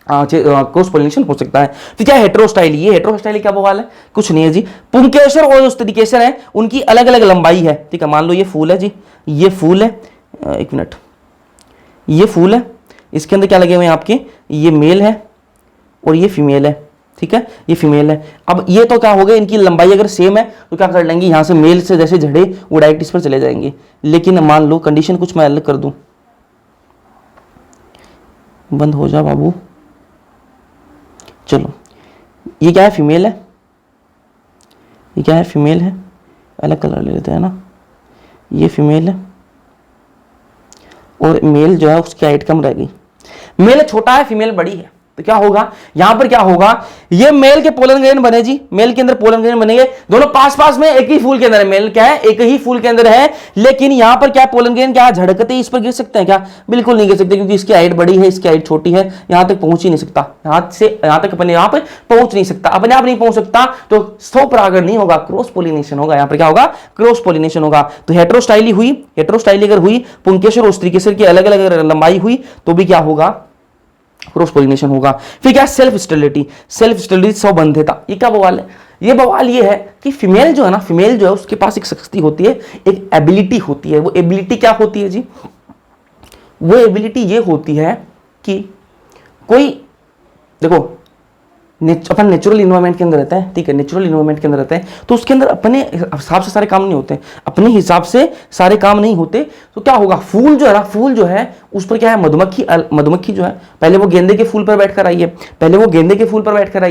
क्रॉस पोलिनेशन हो सकता है। तो क्या हेटेरोस्टाइली, ये हेटेरोस्टाइली क्या बवाल है, कुछ नहीं है जी। पुंकेसर और जो स्थितिकेसर है उनकी अलग अलग लंबाई है, ठीक है। मान लो ये फूल है जी, ये फूल है, एक मिनट, ये फूल है, इसके अंदर क्या लगे हुए हैं आपके, ये मेल है और ये फीमेल है, ठीक है, ये फीमेल है। अब ये तो क्या हो गया, इनकी लंबाई अगर सेम है तो क्या कर लेंगे, यहां से मेल से जैसे झड़े वो डायरेक्ट इस पर चले जाएंगे। लेकिन मान लो कंडीशन कुछ मैं अलग कर दूं, बंद हो जा बाबू, चलो ये क्या है, फीमेल है, ये क्या है, फीमेल है, अलग कलर ले लेते हैं ना, ये फीमेल है और मेल जो है उसकी हाइट कम रह गई, मेल छोटा है फीमेल बड़ी है। तो क्या होगा, यहां पर क्या होगा, ये मेल के पोलन ग्रेन बने जी, मेल के अंदर पोलन ग्रेन बनेंगे, दोनों पास पास में एक ही फूल के अंदर है, मेल क्या है एक ही फूल के अंदर है। लेकिन यहां पर क्या पोलन ग्रेन क्या झड़कते इस पर गिर सकते हैं क्या? बिल्कुल नहीं गिर सकते, क्योंकि इसकी हाइट बड़ी है, इसकी हाइट छोटी है, यहां तक पहुंच ही नहीं सकता, यहां तक अपने यहां पर पहुंच नहीं सकता, अपने आप नहीं पहुंच सकता, तो स्वपरागण नहीं होगा, क्रॉस पोलिनेशन होगा। यहां पर क्या होगा, क्रॉस पोलिनेशन होगा। तो हेटेरोस्टाइली हुई, हेटेरोस्टाइली अगर हुई, पुंकेसर और स्त्रीकेसर की अलग अलग लंबाई हुई तो भी क्या होगा, क्रॉस पोलिनेशन होगा। फिर क्या, सेल्फ स्टेरिलिटी, स्वबंधिता, ये क्या बवाल है, ये बवाल ये है कि फीमेल जो है ना, फीमेल जो है उसके पास एक शक्ति होती है, एक एबिलिटी होती है। वो एबिलिटी क्या होती है जी, वो एबिलिटी ये होती है कि कोई, देखो अपन नेचुरल इन्वायरमेंट के अंदर रहता है, ठीक है, नेचुरल इन्वायरमेंट के अंदर रहता है, तो उसके अंदर अपने हिसाब से सारे काम नहीं होते, अपने हिसाब से सारे काम नहीं होते। तो क्या होगा, फूल जो है ना, फूल जो है उस पर क्या है, मधुमक्खी जो है पहले वो गेंदे के फूल पर बैठकर आई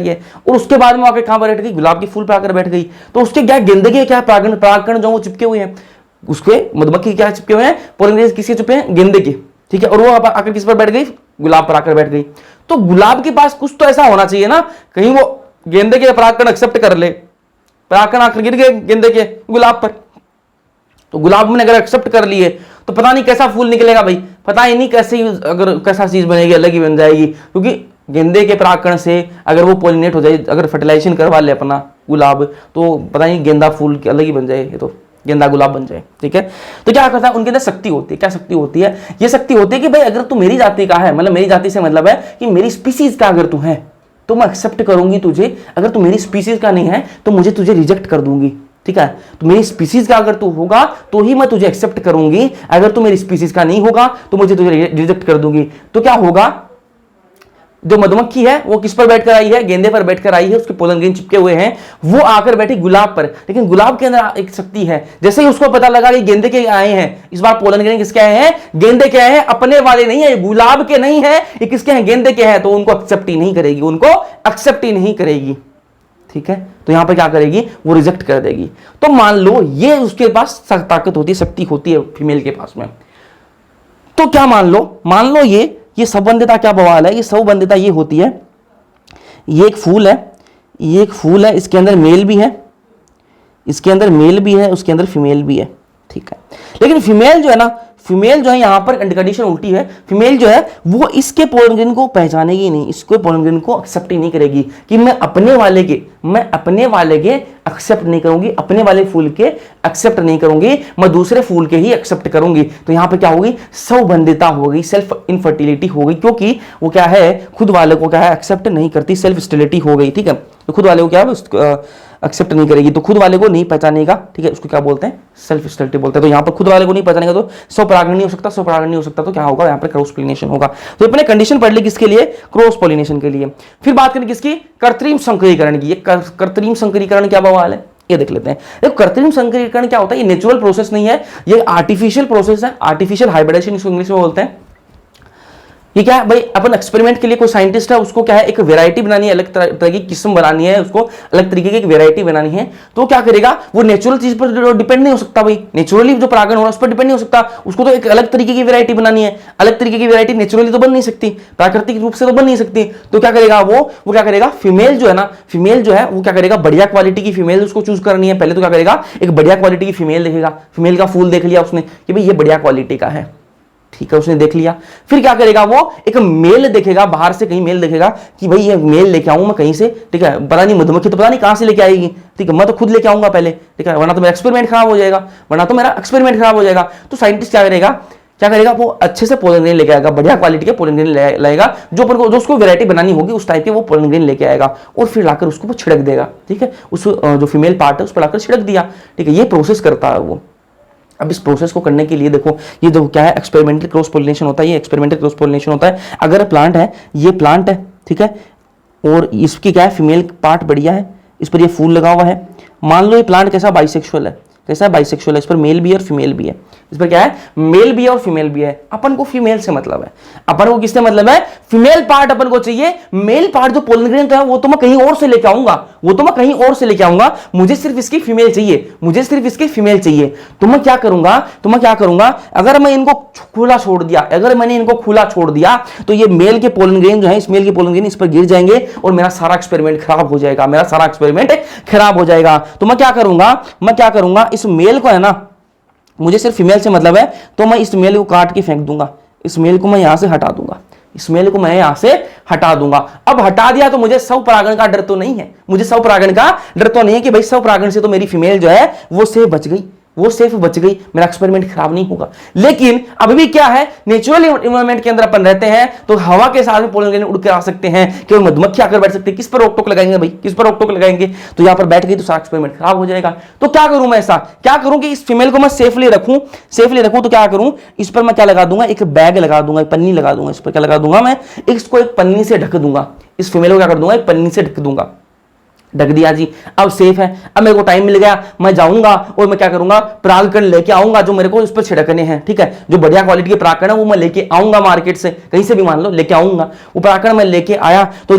है, और उसके बाद में आकर कहां पर बैठ गई, गुलाब के फूल पर आकर बैठ गई। तो उसके क्या, गेंदे के क्या परागकण जो वो चिपके हुए हैं, उसके मधुमक्खी क्या चिपके हुए हैं, पोलिनेज किसके चिपके हैं, गेंदे के, ठीक है, और वो आकर किस पर बैठ गई, गुलाब पर आकर बैठ गई। तो गुलाब के पास कुछ तो ऐसा होना चाहिए ना, कहीं वो गेंदे के परागकण एक्सेप्ट कर ले, परागकण आकर गिर गए गेंदे के गुलाब पर, तो गुलाब ने अगर एक्सेप्ट कर लिए तो पता नहीं कैसा फूल निकलेगा भाई, पता ही नहीं कैसा चीज बनेगी, अलग ही बन जाएगी। क्योंकि गेंदे के परागकण से अगर वो पोलिनेट हो जाए, अगर फर्टिलाइजेशन करवा ले अपना गुलाब, तो पता नहीं गेंदा फूल अलग ही बन जाए, ये तो गेंदा गुलाब बन जाए, ठीक है। तो क्या करता है, उनके अंदर शक्ति होती है, क्या शक्ति होती है, ये शक्ति होती है कि भाई अगर तू मेरी जाति का है, मतलब मेरी जाति से मतलब है कि मेरी स्पीसीज का अगर तू है तो मैं एक्सेप्ट करूंगी तुझे, अगर तू मेरी स्पीसीज का नहीं है तो मुझे तुझे रिजेक्ट कर दूंगी, ठीक है। तो मेरी स्पीसीज का अगर तू होगा तो ही मैं तुझे एक्सेप्ट करूंगी, अगर तू मेरी स्पीसीज का नहीं होगा तो मुझे तुझे रिजेक्ट कर दूंगी। तो क्या होगा, जो मधुमक्खी है वो किस पर बैठकर आई है, गेंदे पर बैठकर आई है, उसके पोलन ग्रेन चिपके हुए हैं, वो आकर बैठी गुलाब पर। लेकिन गुलाब के अंदर एक शक्ति है, जैसे ही उसको पता लगा कि गेंदे के आए हैं, इस बार पोलन ग्रेन किसके आए हैं, गेंदे के आए हैं, अपने वाले नहीं है, गुलाब के नहीं है, ये किसके हैं, गेंदे के हैं, तो उनको एक्सेप्ट ही नहीं करेगी, ठीक है। तो यहां पर क्या करेगी, वो रिजेक्ट कर देगी। तो मान लो ये उसके पास ताकत होती है, शक्ति होती है फीमेल के पास में। तो क्या मान लो ये संबंधिता क्या बवाल है, ये संबंधिता ये होती है, ये एक फूल है, इसके अंदर मेल भी है, उसके अंदर फीमेल भी है, ठीक है। लेकिन फीमेल जो है यहां पर कंडीशन उल्टी है, फीमेल जो है वो इसके पोलन ग्रेन को पहचानेगी नहीं, इसको पोलन ग्रेन को एक्सेप्ट ही नहीं करेगी कि मैं अपने वाले के एक्सेप्ट नहीं करूंगी, अपने वाले फूल के एक्सेप्ट नहीं करूंगी, मैं दूसरे फूल के ही एक्सेप्ट करूंगी। तो यहां पर क्या होगी, स्वबंधिता होगी, सेल्फ इनफर्टिलिटी होगी, क्योंकि वो क्या है, खुद वाले को क्या है एक्सेप्ट नहीं करती, सेल्फ स्टेरिलिटी हो गई, ठीक है। तो खुद वाले को क्या है एक्सेप्ट नहीं करेगी, तो खुद वाले को नहीं पहचानेगा, ठीक है, उसको क्या बोलते हैं, सेल्फ स्टेबिलिटी बोलते हैं। तो यहाँ पर खुद वाले को नहीं पहचानेगा तो स्वपरागण नहीं हो सकता, स्वपरागण नहीं हो सकता तो क्या होगा, यहाँ पर क्रॉस पोलिनेशन होगा। तो अपने कंडीशन पढ़ ली किसके लिए, क्रॉस पोलिनेशन के लिए। फिर बात करें किसकी, कृत्रिम संकरीकरण की। कृत्रिम संकरीकरण क्या बवाल है ये देख लेते हैं। देखो कृत्रिम संकरीकरण क्या होता है, ये नेचुरल प्रोसेस नहीं है, ये आर्टिफिशियल प्रोसेस है, आर्टिफिशियल हाइब्रिडेशन इसको इंग्लिश में बोलते हैं। ये क्या है भाई, अपन एक्सपेरिमेंट के लिए कोई साइंटिस्ट है, उसको क्या है एक वैरायटी बनानी है, अलग तरह की किस्म बनानी है, उसको अलग तरीके की एक वैरायटी बनानी है, तो क्या करेगा वो नेचुरल चीज पर डिपेंड नहीं हो सकता भाई, नेचुरली जो परागण हो रहा है उस पर डिपेंड नहीं हो सकता, उसको तो एक अलग तरीके की वैरायटी बनानी है। अलग तरीके की वैरायटी नेचुरली तो बन नहीं सकती, प्राकृतिक रूप से तो बन नहीं सकती, तो क्या करेगा वो क्या करेगा, फीमेल जो है ना, फीमेल जो है वो क्या करेगा, बढ़िया क्वालिटी की फीमेल उसको चूज करनी है। पहले तो क्या करेगा, एक बढ़िया क्वालिटी की फीमेल देखेगा, फीमेल का फूल देख लिया उसने कि भाई ये बढ़िया क्वालिटी का है, ठीक है, उसने देख लिया। फिर क्या करेगा वो एक मेल देखेगा, बाहर से कहीं मेल देखेगा कि भाई ये मेल लेके आऊं मैं कहीं से, ठीक है, पता नहीं मधुमक्खी तो पता नहीं कहां से लेके आएगी, ठीक है, मैं तो खुद लेके आऊंगा पहले, ठीक है, वरना तो मेरा एक्सपेरिमेंट खराब हो जाएगा, तो साइंटिस्ट क्या करेगा, वो अच्छे से पोलन ग्रेन लेके आएगा, बढ़िया क्वालिटी के पोलन ग्रेन लाएगा, जो उसको वैरायटी बनानी होगी उस टाइप के वो पोलन ग्रेन लेके आएगा, और फिर लाकर उसको वो छिड़क देगा, ठीक है, उस जो फीमेल पार्ट है उस पर लाकर छिड़क दिया, ठीक है, ये प्रोसेस करता है वो। अब इस प्रोसेस को करने के लिए देखो ये जो क्या है, एक्सपेरिमेंटल क्रॉस पोलिनेशन होता है, ये एक्सपेरिमेंटल क्रॉस पोलिनेशन होता है। अगर प्लांट है, ये प्लांट है, ठीक है, और इसकी क्या है फीमेल पार्ट बढ़िया है, इस पर ये फूल लगा हुआ है, मान लो ये प्लांट कैसा बाइसेक्सुअल है, कैसा है बाइसेक्सुअल है, इस पर मेल भी है और फीमेल भी है, इस पर क्या है मेल भी है और फीमेल भी है। अपन को फीमेल से मतलब है, अपन को किससे मतलब है, फीमेल पार्ट अपन को चाहिए, मेल पार्ट जो पोलन ग्रेन तो है वो तो मैं कहीं और से लेके आऊंगा, मुझे सिर्फ इसकी फीमेल चाहिए, तो मैं क्या करूंगा, अगर मैं इनको खुला छोड़ दिया, तो ये मेल के पोलन ग्रेन जो है, इस मेल के पोलन ग्रेन इस पर गिर जाएंगे और मेरा सारा एक्सपेरिमेंट खराब हो जाएगा, तो मैं क्या करूंगा, इस मेल को है ना, मुझे सिर्फ फीमेल से मतलब है, तो मैं इस मेल को काट के फेंक दूंगा, इस मेल को मैं यहां से हटा दूंगा, अब हटा दिया तो मुझे स्वपरागण का डर तो नहीं है, कि भाई स्वपरागण से तो मेरी फीमेल जो है वो सेफ बच गई, मेरा एक्सपेरिमेंट खराब नहीं होगा। लेकिन अभी भी क्या है, नेचुरल एनवायरनमेंट के अंदर अपन रहते हैं, तो हवा के साथ में पोलन ग्रेन उड़ कर आ सकते हैं, केवल मधुमक्खी आकर बैठ सकते हैं, किस पर रोक टोक लगाएंगे भाई, तो यहां पर बैठ गई तो सारा एक्सपेरिमेंट खराब हो जाएगा। तो क्या करूं मैं, कि इस फीमेल को मैं सेफली रखूं, तो क्या करूं, इस पर मैं क्या लगा दूंगा, एक बैग लगा दूंगा, पन्नी लगा दूंगा, इस पर क्या लगा दूंगा मैं, इसको एक पन्नी से ढक दूंगा, इस फीमेल को क्या कर दूंगा, एक पन्नी से ढक दिया जी, अब सेफ है। अब मेरे को टाइम मिल गया, मैं जाऊंगा और मैं क्या करूंगा, परागकण लेके आऊंगा जो मेरे को इस पर छिड़कने हैं, ठीक है, जो बढ़िया क्वालिटी के परागकण है वो मैं लेके आऊंगा मार्केट से, कहीं से भी मान लो लेके आऊंगा, वो परागकण मैं लेके आया, तो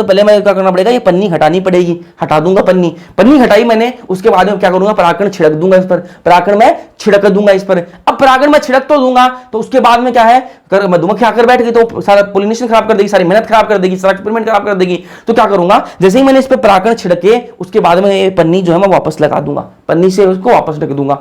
पहले मैं क्या करना पड़ेगा, ये पन्नी हटानी पड़ेगी, हटा दूंगा पन्नी हटाई मैंने, उसके बाद में क्या करूंगा, परागकण छिड़क दूंगा इस पर, परागकण मैं छिड़क दूंगा इस पर। अब परागकण मैं छिड़क तो दूंगा, तो उसके बाद में क्या है, मधुमक्खी आकर बैठ गई तो सारा पोलिनेशन खराब कर देगी, सारी मेहनत खराब कर देगी, सारा एक्सपेरिमेंट खराब कर देगी। तो क्या करूंगा, जैसे ही मैंने इस पर परागकण छिड़के, उसके बाद में ये पन्नी जो है मैं वापस लगा दूंगा, पन्नी से उसको वापस ढक दूंगा,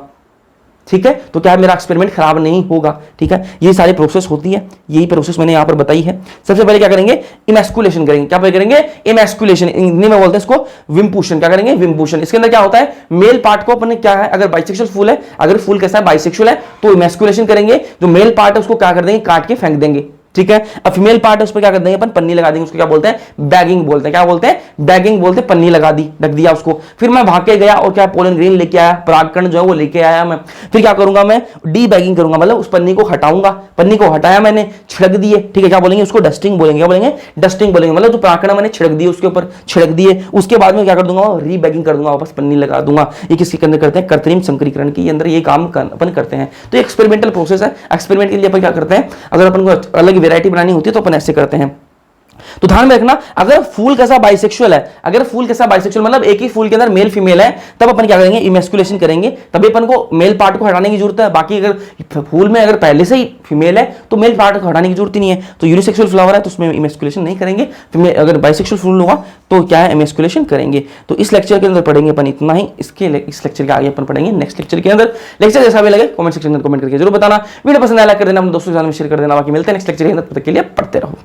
ठीक है, तो क्या है मेरा एक्सपेरिमेंट खराब नहीं होगा, ठीक है। ये सारी प्रोसेस होती है, यही प्रोसेस मैंने यहां पर बताई है। सबसे पहले क्या करेंगे, इमैस्कुलेशन करेंगे, इमैस्कुलेशन, हिंदी में बोलते हैं इसको विम्पूषण, क्या करेंगे, विम्पूषण। इसके अंदर क्या होता है, मेल पार्ट को अपने क्या है, अगर बाइसेक्सुअल फूल है, अगर फूल कैसा है बाइसेक्सुअल है, तो इमैस्कुलेशन करेंगे, जो मेल पार्ट है उसको क्या कर देंगे, काट के फेंक देंगे, ठीक है। अब फीमेल पार्ट है उस पर क्या कर देंगे अपन, पन्नी लगा देंगे, उसको क्या बोलते हैं, बैगिंग बोलते हैं, बैगिंग बोलते हैं, पन्नी लगा दी, ढक दिया उसको। फिर मैं भाग के गया और क्या पोलन ग्रेन लेके आया, परागकण जो है वो लेके आया मैं, फिर क्या करूंगा मैं, डी बैगिंग करूंगा, मतलब उस पन्नी को हटाऊंगा, पन्नी को हटाया मैंने, छिड़क दिए, ठीक है, क्या बोलेंगे उसको, डस्टिंग बोलेंगे, मतलब जो परागकण मैंने छिड़क दिए उसके ऊपर छिड़क दिए, उसके बाद में क्या कर दूंगा, री बैगिंग कर दूंगा, वापस पन्नी लगा दूंगा। ये किसके अंदर करते हैं, कृत्रिम संकरीकरण के अंदर ये काम अपन करते हैं। तो एक्सपेरिमेंटल प्रोसेस है, एक्सपेरिमेंट के लिए अपन क्या करते हैं, अगर अपन को अलग वैरायटी बनानी होती है तो अपन ऐसे करते हैं। तो ध्यान में रखना, अगर फूल कैसा बाइसेक्सुअल है, मतलब एक ही फूल के अंदर मेल फीमेल है, तब अपन क्या करेंगे, इमैस्कुलेशन करेंगे, तभी अपन को मेल पार्ट को हटाने की जरूरत है। बाकी अगर फूल में अगर पहले से ही फीमेल है तो मेल पार्ट को हटाने की जरूरत ही नहीं है। तो यूनिसेक्सुअल फ्लावर है तो उसमें इमैस्कुलेशन नहीं करेंगे, अगर बाइसेक्सुअल फूल होगा तो क्या है, इमैस्कुलेशन करेंगे। तो इस लेक्चर के अंदर पढ़ेंगे अपन इतना ही, इस लेक्चर के आगे अपन पढ़ेंगे नेक्स्ट लेक्चर के अंदर। लेक्चर जैसा भी लगे कमेंट सेक्शन में कमेंट करके जरूर बताना, वीडियो पसंद आया लाइक कर देना, अपने दोस्तों के साथ में शेयर कर देना। बाकी मिलते हैं नेक्स्ट लेक्चर के अंदर, तब तक के लिए पढ़ते रहो।